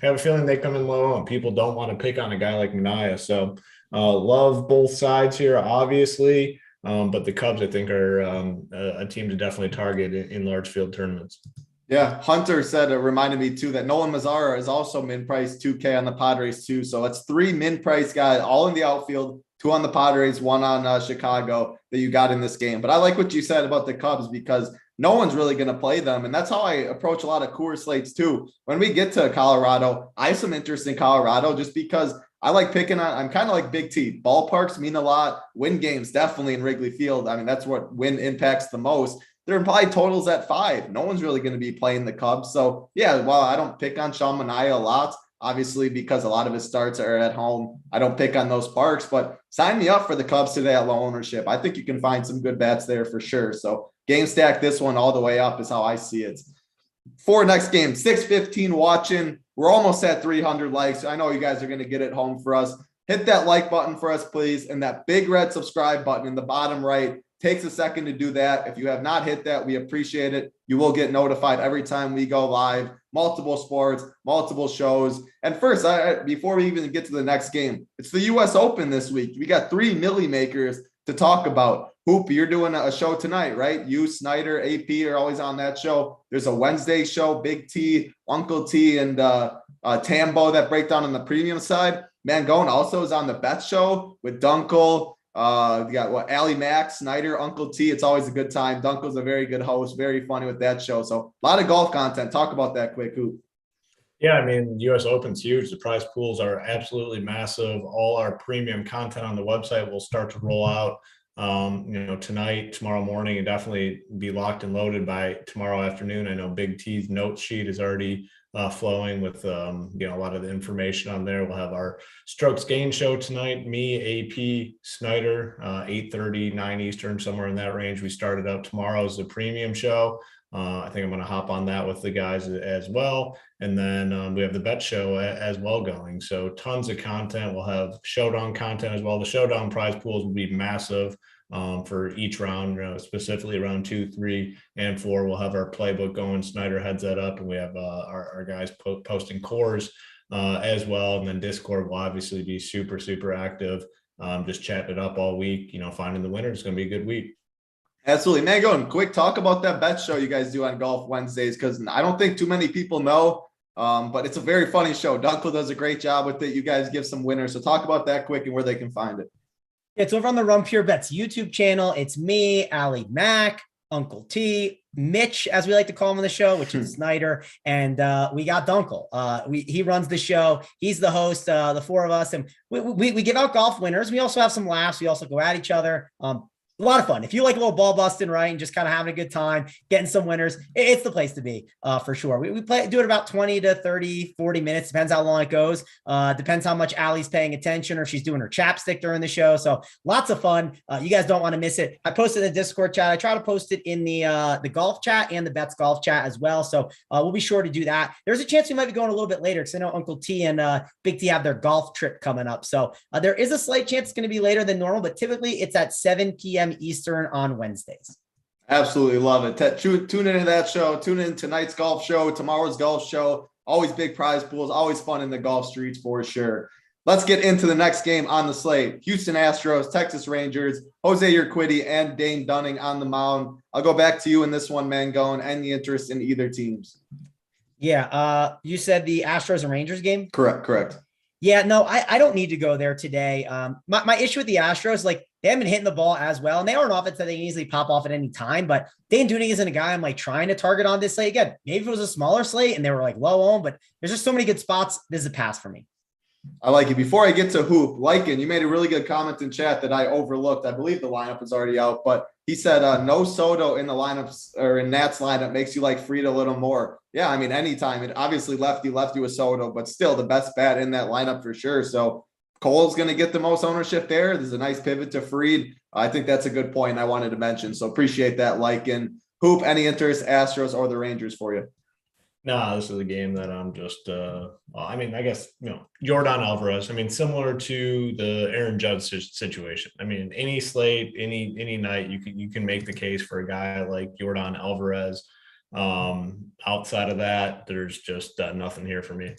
I have a feeling they come in low, and people don't want to pick on a guy like Manaea. So love both sides here, obviously. But the Cubs, I think, are a team to definitely target in large field tournaments. Yeah, Hunter said, it reminded me too that Nolan Mazzara is also min-priced 2K on the Padres too. So that's 3 min-price guys, all in the outfield, 2 on the Padres, 1 on Chicago that you got in this game. But I like what you said about the Cubs, because no one's really going to play them. And that's how I approach a lot of Coors slates too. When we get to Colorado, I have some interest in Colorado just because I like picking on, I'm kind of like Big T. Ballparks mean a lot. Win games, definitely in Wrigley Field. I mean, that's what win impacts the most. Their implied totals at 5. No one's really going to be playing the Cubs. So yeah, while I don't pick on Sean Manaea a lot, obviously because a lot of his starts are at home, I don't pick on those parks, but sign me up for the Cubs today at low ownership. I think you can find some good bats there for sure. So game stack this one all the way up is how I see it. For next game, 6:15 watching. We're almost at 300 likes. I know you guys are going to get it home for us. Hit that like button for us, please. And that big red subscribe button in the bottom right. Takes a second to do that. If you have not hit that, we appreciate it. You will get notified every time we go live, multiple sports, multiple shows. And first, before we even get to the next game, it's the U.S. Open this week. We got 3 Millie makers to talk about. Hoop, you're doing a show tonight, right? You, Snyder, AP are always on that show. There's a Wednesday show, Big T, Uncle T, and Tambo that break down on the premium side. Mangone also is on the Bet show with Dunkel. You got Allie Mack, Snyder, Uncle T. It's always a good time. Dunkel's a very good host, very funny with that show. So a lot of golf content. Talk about that quick, Hoop. Yeah, I mean, U.S. Open's huge. The prize pools are absolutely massive. All our premium content on the website will start to roll out, tonight, tomorrow morning, and definitely be locked and loaded by tomorrow afternoon. I know Big T's note sheet is already flowing with a lot of the information on there. We'll have our strokes gain show tonight. Me, AP, Snyder, 8:30, 9 Eastern, somewhere in that range. We started up tomorrow as the premium show. I think I'm going to hop on that with the guys as well. And then we have the Bet show as well going. So tons of content. We'll have Showdown content as well. The Showdown prize pools will be massive for each round, specifically round 2, 3, and 4. We'll have our playbook going. Snyder heads that up, and we have our guys posting cores as well. And then Discord will obviously be super, super active. Just chatting it up all week, finding the winner. It's going to be a good week. Absolutely. Man, go and quick talk about that Bet show you guys do on Golf Wednesdays, because I don't think too many people know, but it's a very funny show. Dunkel does a great job with it. You guys give some winners. So talk about that quick and where they can find it. It's over on the Run Pure Bets YouTube channel. It's me, Allie Mack, Uncle T, Mitch, as we like to call him on the show, which is Snyder, and we got Dunkel. He runs the show. He's the host, the 4 of us, and we give out golf winners. We also have some laughs. We also go at each other. A lot of fun. If you like a little ball busting, right, and just kind of having a good time, getting some winners, it's the place to be for sure. We do it about 20 to 30, 40 minutes. Depends how long it goes. Depends how much Allie's paying attention or if she's doing her chapstick during the show. So lots of fun. You guys don't want to miss it. I posted in the Discord chat. I try to post it in the golf chat and the Bets golf chat as well. So we'll be sure to do that. There's a chance we might be going a little bit later because I know Uncle T and Big T have their golf trip coming up. So there is a slight chance it's going to be later than normal, but typically it's at 7 p.m. Eastern on Wednesdays. Absolutely love it. Tune into that show. Tune in tonight's golf show, tomorrow's golf show. Always big prize pools, always fun in the golf streets for sure. Let's get into the next game on the slate. Houston Astros, Texas Rangers, Jose Urquidy and Dane Dunning on the mound. I'll go back to you in this one, Mangone. Any interest in either teams? Yeah. You said the Astros and Rangers game? Correct. Yeah, no, I don't need to go there today. My issue with the Astros, like they haven't been hitting the ball as well, and they are an offense that they can easily pop off at any time. But Dane Dunning isn't a guy I'm like trying to target on this slate. Again, maybe if it was a smaller slate and they were like low on, but there's just so many good spots. This is a pass for me. I like it. Before I get to Hoop, Lycan, you made a really good comment in chat that I overlooked. I believe the lineup is already out, but he said no Soto in the lineups or in Nat's lineup makes you like Fried a little more. Yeah, I mean, anytime. It obviously lefty with Soto, but still the best bat in that lineup for sure. So Cole's going to get the most ownership there. There's a nice pivot to Fried. I think that's a good point I wanted to mention. So appreciate that, Lycan. Hoop, any interest, Astros or the Rangers for you? No, this is a game that I'm just, I guess, Yordan Alvarez. I mean, similar to the Aaron Judge situation. I mean, any slate, any night, you can make the case for a guy like Yordan Alvarez. Outside of that, there's just nothing here for me.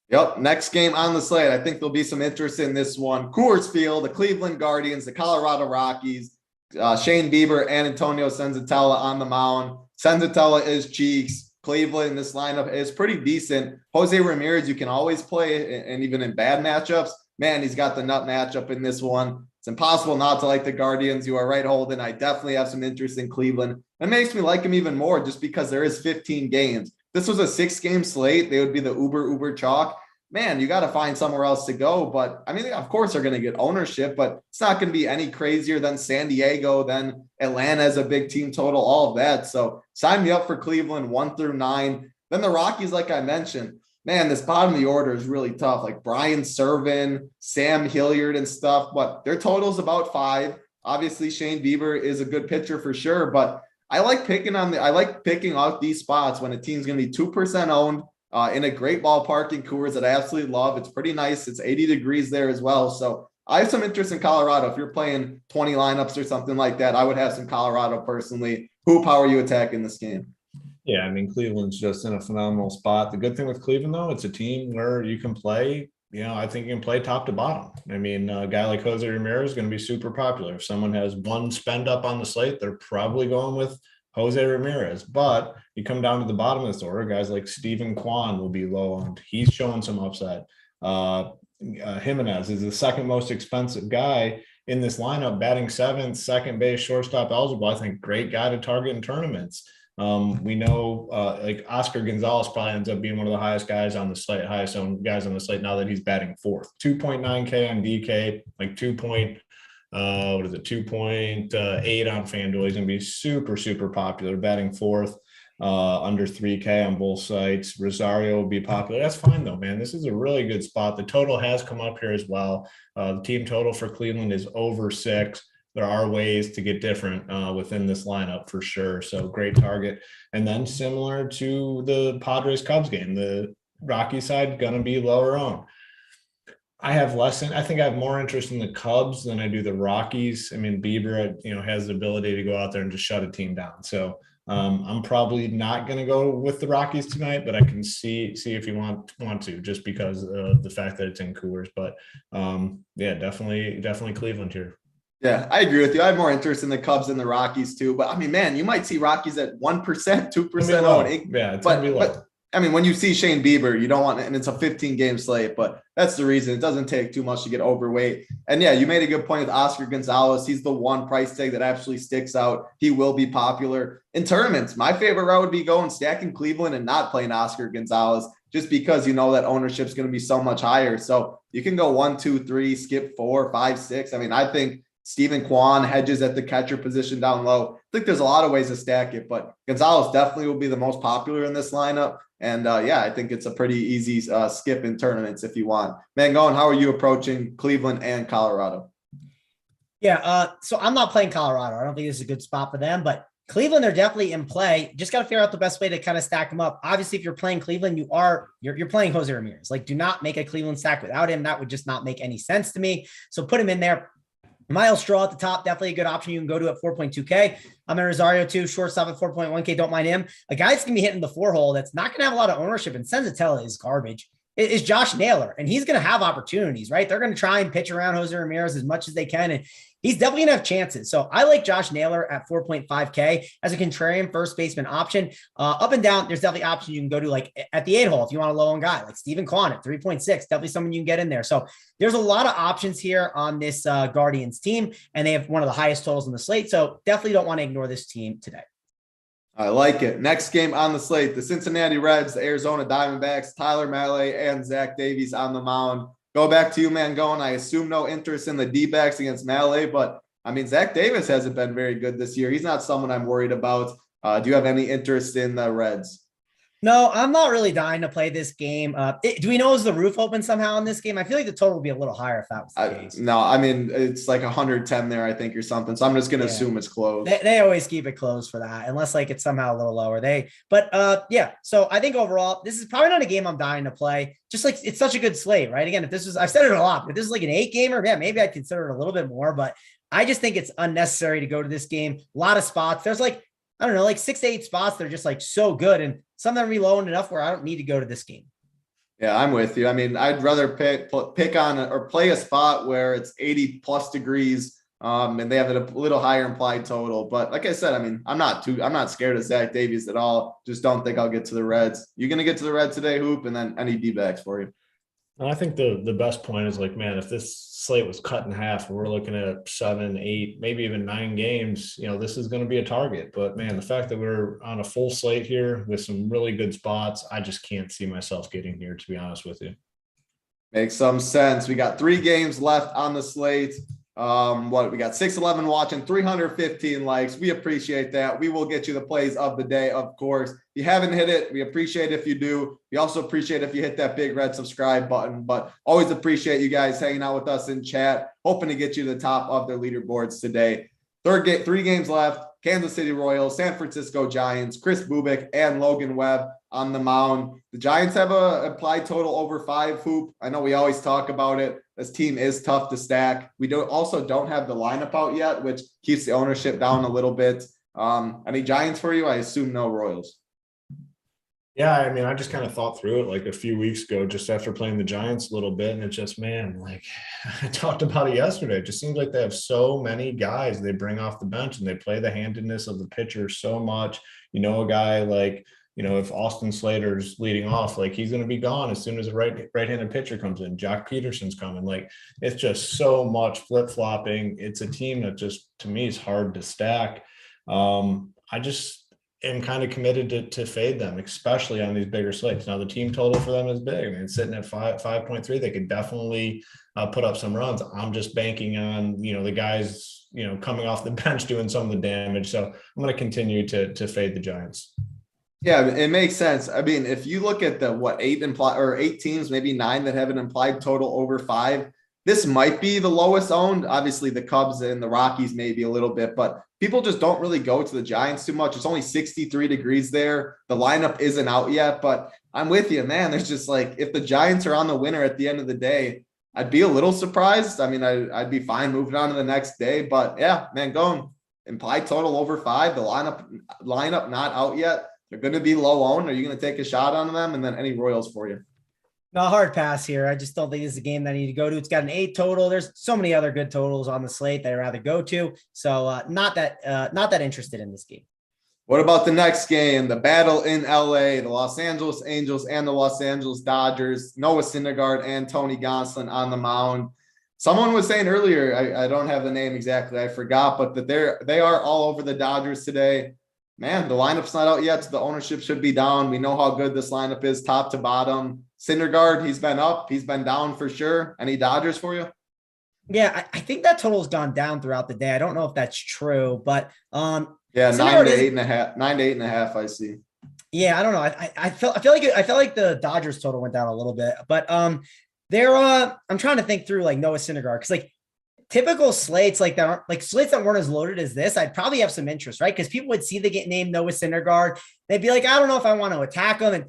Yep. Next game on the slate. I think there'll be some interest in this one. Coors Field, the Cleveland Guardians, the Colorado Rockies, Shane Bieber and Antonio Senzatella on the mound. Senzatella is cheeks. Cleveland, this lineup is pretty decent. Jose Ramirez, you can always play, and even in bad matchups, man, he's got the nut matchup in this one. It's impossible not to like the Guardians. You are right, Holden. I definitely have some interest in Cleveland. It makes me like him even more just because there is 15 games. This was a 6-game slate. They would be the uber chalk. Man, you got to find somewhere else to go. But I mean, of course, they're going to get ownership, but it's not going to be any crazier than San Diego, than Atlanta as a big team total, all of that. So sign me up for Cleveland 1 through 9. Then the Rockies, like I mentioned, man, this bottom of the order is really tough. Like Brian Serven, Sam Hilliard and stuff, but their total is about 5. Obviously, Shane Bieber is a good pitcher for sure, but I like picking out these spots when a team's going to be 2% owned. In a great ballpark in Coors that I absolutely love. It's pretty nice. It's 80 degrees there as well. So I have some interest in Colorado. If you're playing 20 lineups or something like that, I would have some Colorado personally. Hoop, how are you attacking this game? Yeah, I mean, Cleveland's just in a phenomenal spot. The good thing with Cleveland, though, it's a team where you can play, I think you can play top to bottom. I mean, a guy like Jose Ramirez is going to be super popular. If someone has one spend up on the slate, they're probably going with Jose Ramirez, but you come down to the bottom of this order, guys like Stephen Kwan will be low owned. He's showing some upside. Jimenez is the second most expensive guy in this lineup, batting 7th, second base, shortstop eligible. I think great guy to target in tournaments. We know like Oscar Gonzalez probably ends up being one of the highest guys on the slate, highest owned guys on the slate now that he's batting 4th. 2.9K on DK, like 2.8 on FanDuel. He's going to be super popular, batting 4th, under 3K on both sites. Rosario will be popular. That's fine though, man. This is a really good spot. The total has come up here as well. The team total for Cleveland is over 6. There are ways to get different within this lineup for sure. So great target. And then similar to the Padres Cubs game, the Rocky side going to be lower owned. I think I have more interest in the Cubs than I do the Rockies. I mean, Bieber, has the ability to go out there and just shut a team down. So I'm probably not going to go with the Rockies tonight, but I can see if you want to, just because of the fact that it's in Coors. But yeah, definitely Cleveland here. Yeah, I agree with you. I have more interest in the Cubs than the Rockies too. But I mean, man, you might see Rockies at 1%, 2% owned. Yeah, it's going to be low. But I mean, when you see Shane Bieber, you don't want, and it's a 15-game slate, but that's the reason. It doesn't take too much to get overweight. And yeah, you made a good point with Oscar Gonzalez. He's the one price tag that actually sticks out. He will be popular in tournaments. My favorite route would be going stacking Cleveland and not playing Oscar Gonzalez, just because that ownership is going to be so much higher. So you can go 1, 2, 3, skip 4, 5, 6. I mean, I think Stephen Kwan hedges at the catcher position down low. I think there's a lot of ways to stack it, but Gonzalez definitely will be the most popular in this lineup. And yeah, I think it's a pretty easy skip in tournaments if you want. Mangone, how are you approaching Cleveland and Colorado? Yeah, so I'm not playing Colorado. I don't think this is a good spot for them, but Cleveland, they're definitely in play. Just got to figure out the best way to kind of stack them up. Obviously, if you're playing Cleveland, you're playing Jose Ramirez. Like, do not make a Cleveland stack without him. That would just not make any sense to me. So put him in there. Miles Straw at the top, definitely a good option you can go to at 4.2K. I'm in Rosario too, shortstop at 4.1K. Don't mind him. A guy that's going to be hitting the 4 hole that's not going to have a lot of ownership, and Senzatella is garbage. is Josh Naylor, and he's going to have opportunities, right? They're going to try and pitch around Jose Ramirez as much as they can, and he's definitely going to have chances. So I like Josh Naylor at 4.5K as a contrarian first baseman option. Up and down, there's definitely options you can go to, like at the 8 hole if you want a low-owned guy, like Steven Kwan at 3.6, definitely someone you can get in there. So there's a lot of options here on this Guardians team, and they have one of the highest totals on the slate. So definitely don't want to ignore this team today. I like it. Next game on the slate, the Cincinnati Reds, the Arizona Diamondbacks, Tyler Mahle and Zach Davies on the mound. Go back to you, Mangone. I assume no interest in the D-backs against Mahle, but I mean, Zach Davis hasn't been very good this year. He's not someone I'm worried about. Do you have any interest in the Reds? No, I'm not really dying to play this game. Do we know is the roof open somehow in this game? I feel like the total would be a little higher if that was the case. No, I mean, it's like 110 there, I think, or something. So I'm just going to assume it's closed. They always keep it closed for that, unless like it's somehow a little lower. Yeah. So I think overall, this is probably not a game I'm dying to play. Just like it's such a good slate, right? Again, if this was, I've said it a lot, if this is like an 8 gamer, yeah, maybe I'd consider it a little bit more, but I just think it's unnecessary to go to this game. A lot of spots. There's like, I don't know, like 6 to 8 spots. They're just like so good. And some of them are low enough where I don't need to go to this game. Yeah, I'm with you. I mean, I'd rather pick on or play a spot where it's 80 plus degrees and they have a little higher implied total. But like I said, I mean, I'm not scared of Zach Davies at all. Just don't think I'll get to the Reds. You're going to get to the Reds today, Hoop, and then any D-backs for you. I think the best point is like, man, if this slate was cut in half and we're looking at 7, 8, maybe even 9 games, this is going to be a target. But man, the fact that we're on a full slate here with some really good spots, I just can't see myself getting here, to be honest with you. Makes some sense. We got 3 games left on the slate. We got 611 watching, 315 likes. We appreciate that. We will get you the plays of the day, of course. If you haven't hit it, we appreciate if you do. We also appreciate if you hit that big red subscribe button, but always appreciate you guys hanging out with us in chat, hoping to get you to the top of their leaderboards today. 3 games left. Kansas City Royals, San Francisco Giants, Chris Bubik, and Logan Webb on the mound. The Giants have a implied total over 5, Hoop. I know we always talk about it. This team is tough to stack. We also don't have the lineup out yet, which keeps the ownership down a little bit. Any Giants for you? I assume no Royals. Yeah, I mean, I just kind of thought through it like a few weeks ago, just after playing the Giants a little bit. And it's just, man, like I talked about it yesterday. It just seems like they have so many guys they bring off the bench and they play the handedness of the pitcher so much. A guy like, if Austin Slater's leading off, like he's going to be gone as soon as a right-handed pitcher comes in. Jack Peterson's coming. Like it's just so much flip-flopping. It's a team that just, to me, is hard to stack. I just am kind of committed to fade them, especially on these bigger slates. Now the team total for them is big. I mean, it's sitting at 5.3. They could definitely put up some runs. I'm just banking on, the guys, coming off the bench doing some of the damage. So I'm going to continue to fade the Giants. Yeah, it makes sense. I mean, if you look at the 8 teams, maybe 9 that have an implied total over 5, this might be the lowest owned. Obviously, the Cubs and the Rockies maybe a little bit, but people just don't really go to the Giants too much. It's only 63 degrees there. The lineup isn't out yet, but I'm with you, man. There's just like, if the Giants are on the winner at the end of the day, I'd be a little surprised. I mean, I'd be fine moving on to the next day, but yeah, man, going implied total over 5, the lineup not out yet. They're going to be low owned. Are you going to take a shot on them? And then any Royals for you? No, hard pass here. I just don't think this is a game that I need to go to. It's got an 8 total. There's so many other good totals on the slate that I'd rather go to. So not that interested in this game. What about the next game? The battle in LA, the Los Angeles Angels and the Los Angeles Dodgers. Noah Syndergaard and Tony Gonsolin on the mound. Someone was saying earlier, I don't have the name exactly, I forgot, but that they are all over the Dodgers today. Man, the lineup's not out yet, so the ownership should be down. We know how good this lineup is, top to bottom. Syndergaard, he's been up, he's been down for sure. Any Dodgers for you? Yeah, I think that total's gone down throughout the day. I don't know if that's true, but yeah, 9 to 8.5. I see. Yeah, I don't know. I feel like the Dodgers total went down a little bit, but I'm trying to think through like Noah Syndergaard because like typical slates like that aren't like slates that weren't as loaded as this, I'd probably have some interest, right? Because people would see the name Noah Syndergaard. They'd be like, I don't know if I want to attack him. And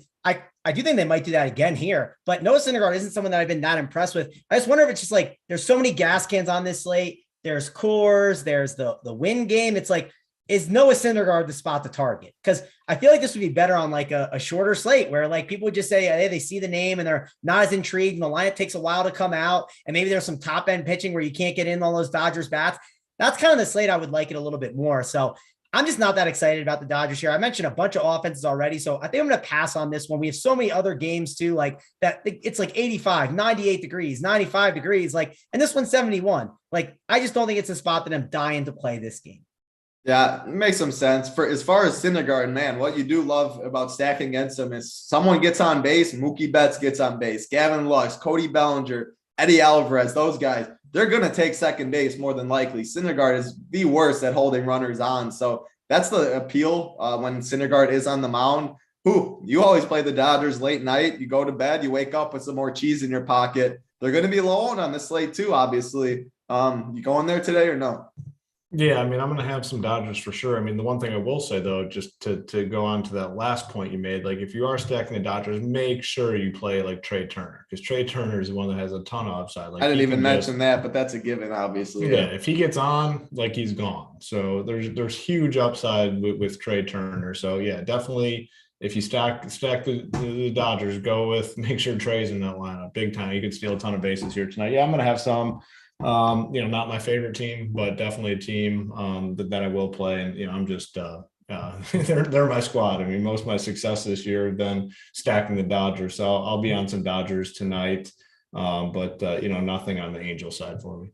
I do think they might do that again here, but Noah Syndergaard isn't someone that I've been that impressed with. I just wonder if it's just like, there's so many gas cans on this slate. There's Coors, there's the win game. It's like, is Noah Syndergaard the spot to target? Because I feel like this would be better on like a shorter slate where like people would just say, hey, they see the name and they're not as intrigued and the lineup takes a while to come out. And maybe there's some top end pitching where you can't get in on those Dodgers bats. That's kind of the slate I would like it a little bit more. So I'm just not that excited about the Dodgers here. I mentioned a bunch of offenses already. So I think I'm going to pass on this one. We have so many other games too, like that. It's like 85, 98 degrees, 95 degrees, like, and this one's 71. Like, I just don't think it's a spot that I'm dying to play this game. Yeah, it makes some sense. For as far as Syndergaard, man, what you do love about stacking against him is someone gets on base, Mookie Betts gets on base, Gavin Lux, Cody Bellinger, Eddie Alvarez, those guys, they're going to take second base more than likely. Syndergaard is the worst at holding runners on. So that's the appeal when Syndergaard is on the mound. You always play the Dodgers late night. You go to bed, you wake up with some more cheese in your pocket. They're going to be low on the slate too, obviously. You going there today or no? Yeah, I mean, I'm going to have some Dodgers for sure. I mean, the one thing I will say, though, just to go on to that last point you made, like if you are stacking the Dodgers, make sure you play like Trey Turner, because Trey Turner is the one that has a ton of upside. Like, I didn't even mention that, but that's a given, obviously. Yeah, if he gets on, like he's gone. So there's huge upside with Trey Turner. So yeah, definitely if you stack the Dodgers, make sure Trey's in that lineup big time. You could steal a ton of bases here tonight. Yeah, I'm going to have some. Not my favorite team, but definitely a team that I will play. And I'm just they're my squad. I mean, most of my success this year have been stacking the Dodgers. So I'll be on some Dodgers tonight. But nothing on the Angel side for me.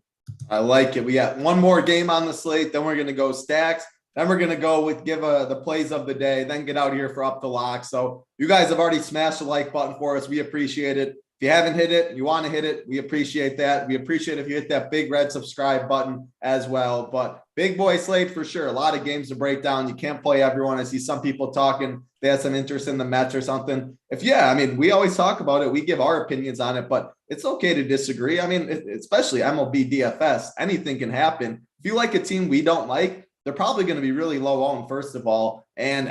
I like it. We got one more game on the slate, then we're gonna go stacks. Then we're going to go with the plays of the day, then get out here for up the lock. So you guys have already smashed the like button for us. We appreciate it. If you haven't hit it, you want to hit it, we appreciate that. We appreciate if you hit that big red subscribe button as well. But big boy slate for sure. A lot of games to break down. You can't play everyone. I see some people talking. They have some interest in the Mets or something. We always talk about it. We give our opinions on it, but it's okay to disagree. I mean, especially MLB DFS, anything can happen. If you like a team we don't like, they're probably going to be really low owned, first of all. And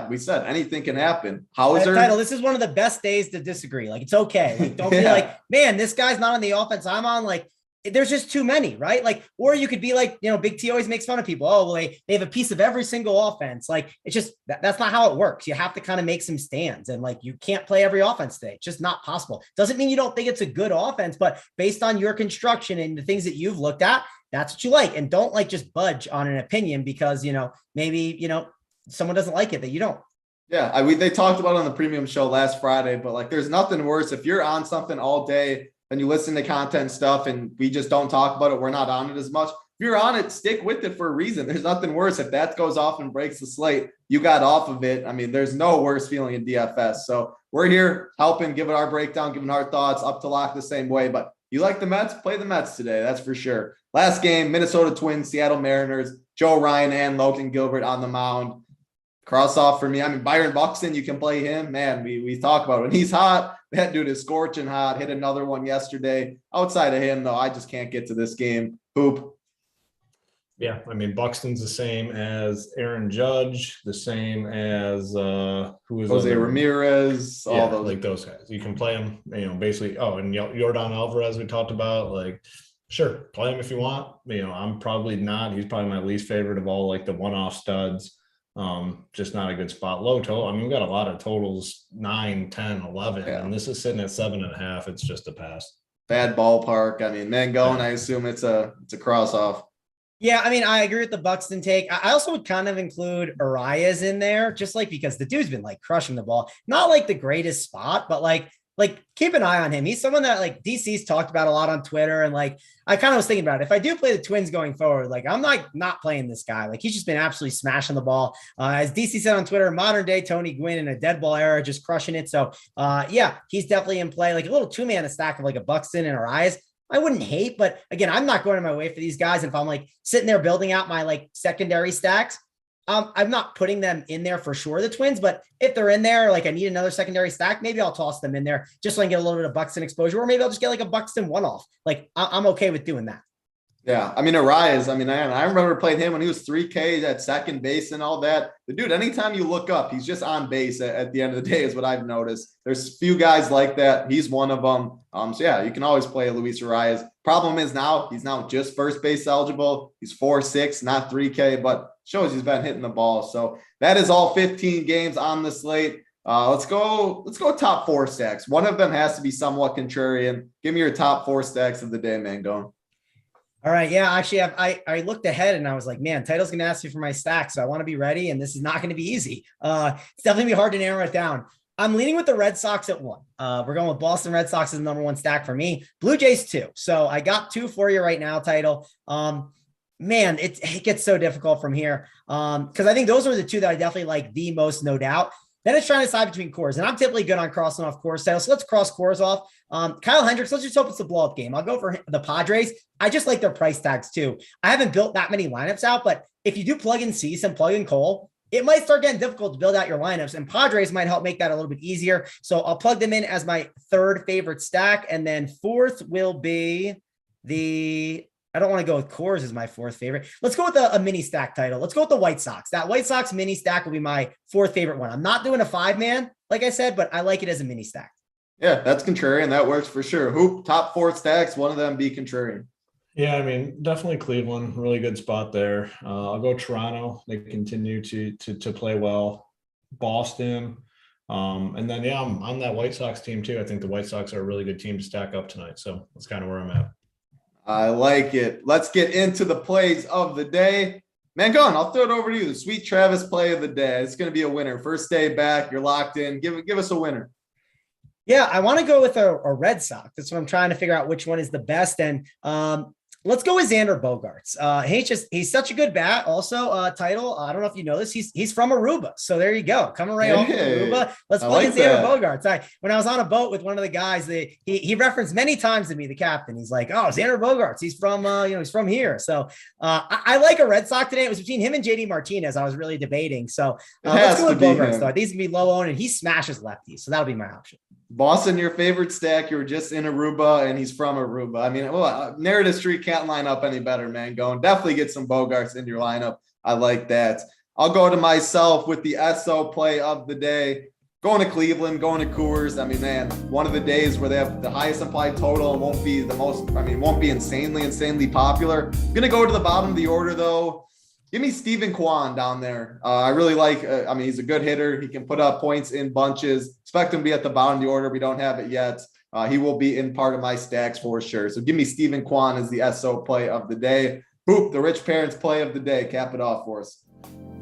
we said anything can happen. Title, this is one of the best days to disagree. Like, it's okay. Like, don't be like, man, this guy's not on the offense I'm on. Like, there's just too many, right? Like, or you could be like, Big T always makes fun of people. Oh, well, they have a piece of every single offense. Like, it's just, that's not how it works. You have to kind of make some stands, and like, you can't play every offense today. It's just not possible. Doesn't mean you don't think it's a good offense, but based on your construction and the things that you've looked at, that's what you like. And don't like just budge on an opinion because, maybe, someone doesn't like it that you don't. Yeah. They talked about it on the premium show last Friday, but like, there's nothing worse. If you're on something all day and you listen to content stuff and we just don't talk about it, we're not on it as much. If you're on it, stick with it for a reason. There's nothing worse. If that goes off and breaks the slate, you got off of it. I mean, there's no worse feeling in DFS. So we're here helping, giving our breakdown, giving our thoughts, up to lock the same way. But you like the Mets? Play the Mets today. That's for sure. Last game, Minnesota Twins, Seattle Mariners, Joe Ryan and Logan Gilbert on the mound. Cross off for me. I mean, Byron Buxton, you can play him. Man, we talk about it. When he's hot, that dude is scorching hot. Hit another one yesterday. Outside of him, though, I just can't get to this game. Hoop. Yeah, I mean, Buxton's the same as Aaron Judge, the same as Jose Ramirez, all those. Like those guys. You can play them, basically. Oh, and Yordan Alvarez we talked about. Like, sure, play him if you want. I'm probably not. He's probably my least favorite of all, like the one-off studs. Just not a good spot. Low total. I mean, we've got a lot of totals, 9, 10, 11, and this is sitting at 7.5. It's just a pass. Bad ballpark. I mean, Mangone, I assume it's a cross off. Yeah, I mean, I agree with the Buxton take. I also would kind of include Arias in there, just like because the dude's been like crushing the ball. Not like the greatest spot, but like keep an eye on him. He's someone that like DC's talked about a lot on Twitter. And like, I kind of was thinking about it. If I do play the Twins going forward, like I'm not playing this guy. Like he's just been absolutely smashing the ball. As DC said on Twitter, modern day Tony Gwynn in a dead ball era, just crushing it. So he's definitely in play. Like a little 2-man stack of like a Buxton and Arias, I wouldn't hate, but again, I'm not going to my way for these guys. If I'm like sitting there building out my like secondary stacks, I'm not putting them in there for sure, the Twins, but if they're in there, like I need another secondary stack, maybe I'll toss them in there just so I can get a little bit of Buxton exposure, or maybe I'll just get like a Buxton one-off. Like I'm okay with doing that. Yeah. I mean, Arias, I remember playing him when he was 3K at second base and all that. The dude, anytime you look up, he's just on base at the end of the day is what I've noticed. There's few guys like that. He's one of them. You can always play Luis Arias. Problem is now he's just first base eligible. He's 4.6, not 3K, but shows he's been hitting the ball. So that is all 15 games on the slate. Let's go top 4 stacks. One of them has to be somewhat contrarian. Give me your top 4 stacks of the day, man. Going. All right. Yeah, actually, I looked ahead and I was like, man, Title's going to ask me for my stack. So I want to be ready. And this is not going to be easy. It's definitely gonna be hard to narrow it down. I'm leaning with the Red Sox at 1. We're going with Boston Red Sox as the number 1 stack for me. Blue Jays 2. So I got 2 for you right now, Title. Man, it gets so difficult from here. Because I think those are the 2 that I definitely like the most, no doubt. Then it's trying to decide between cores, and I'm typically good on crossing off cores. So let's cross cores off. Kyle Hendricks, let's just hope it's a blow up game. I'll go for the Padres. I just like their price tags too. I haven't built that many lineups out, but if you do plug in Cease and plug in Cole, it might start getting difficult to build out your lineups, and Padres might help make that a little bit easier. So I'll plug them in as my 3rd favorite stack. And then 4th will be I don't want to go with cores as my 4th favorite. Let's go with a mini stack, Title. Let's go with the White Sox. That White Sox mini stack will be my 4th favorite one. I'm not doing a 5-man, like I said, but I like it as a mini stack. Yeah, that's contrarian. That works for sure. Hoop, top 4 stacks, one of them be contrarian. Yeah, I mean, definitely Cleveland, really good spot there. I'll go Toronto. They continue to play well. Boston. And then, yeah, I'm on that White Sox team too. I think the White Sox are a really good team to stack up tonight. So that's kind of where I'm at. I like it. Let's get into the plays of the day. Man, go on. I'll throw it over to you. The Sweet Travis play of the day. It's going to be a winner. First day back. You're locked in. Give us a winner. Yeah, I want to go with a Red Sox. That's what I'm trying to figure out which one is the best. And let's go with Xander Bogaerts. He's such a good bat. Also, Title. I don't know if you know this. He's from Aruba. So there you go. Coming right off of Aruba. Let's plug in Xander Bogaerts. When I was on a boat with one of the guys, he referenced many times to me, the captain. He's like, "Oh, Xander Bogaerts. He's from he's from here." So I like a Red Sox today. It was between him and JD Martinez. I was really debating. So let's go with Bogaerts. Though these can be low owned, and he smashes lefties. So that'll be my option. Boston, your favorite stack. You were just in Aruba, and he's from Aruba. I mean, narrative street can't line up any better, man. Going definitely get some Bogaerts in your lineup. I like that. I'll go to myself with the SO play of the day. Going to Cleveland, going to Coors. I mean, man, one of the days where they have the highest implied total and won't be the most. I mean, won't be insanely popular. I'm gonna go to the bottom of the order though. Give me Steven Kwan down there. I really like, he's a good hitter. He can put up points in bunches. Expect him to be at the bottom of the order. We don't have it yet. He will be in part of my stacks for sure. So give me Steven Kwan as the SO play of the day. Hoop, the Rich Parents play of the day. Cap it off for us.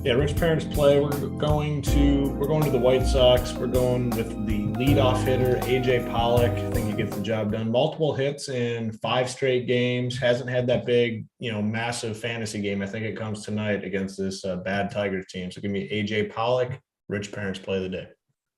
Yeah, Rich Parents play. We're going to the White Sox. We're going with the leadoff hitter, AJ Pollock. I think he gets the job done. Multiple hits in 5 straight games. Hasn't had that big, massive fantasy game. I think it comes tonight against this bad Tigers team. So give me AJ Pollock, Rich Parents play of the day.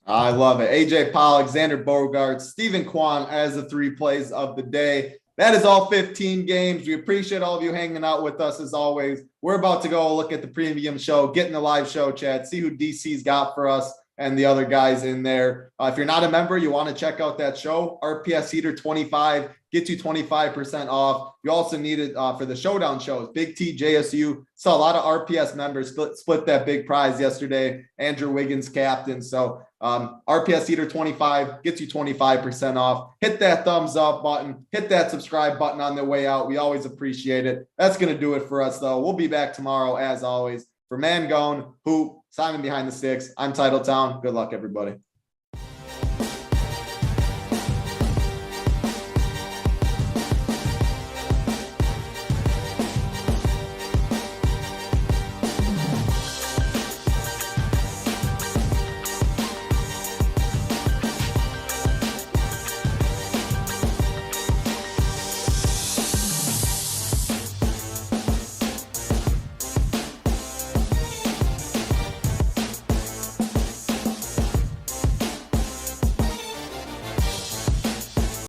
I love it. AJ Pollock, Xander Bogaerts, Steven Kwan as the 3 plays of the day. That is all 15 games. We appreciate all of you hanging out with us as always. We're about to go look at the premium show, get in the live show chat, see who DC's got for us and the other guys in there. If you're not a member, you want to check out that show, RPS Heater 25, gets you 25% off. You also need it for the Showdown shows, BigT, JSU. Saw a lot of RPS members split that big prize yesterday. Andrew Wiggins captain. So RPS Heater 25 gets you 25% off. Hit that thumbs up button. Hit that subscribe button on the way out. We always appreciate it. That's going to do it for us, though. We'll be back tomorrow, as always. For Mangone, Hoop, Simon behind the sticks, I'm Titletown. Good luck, everybody.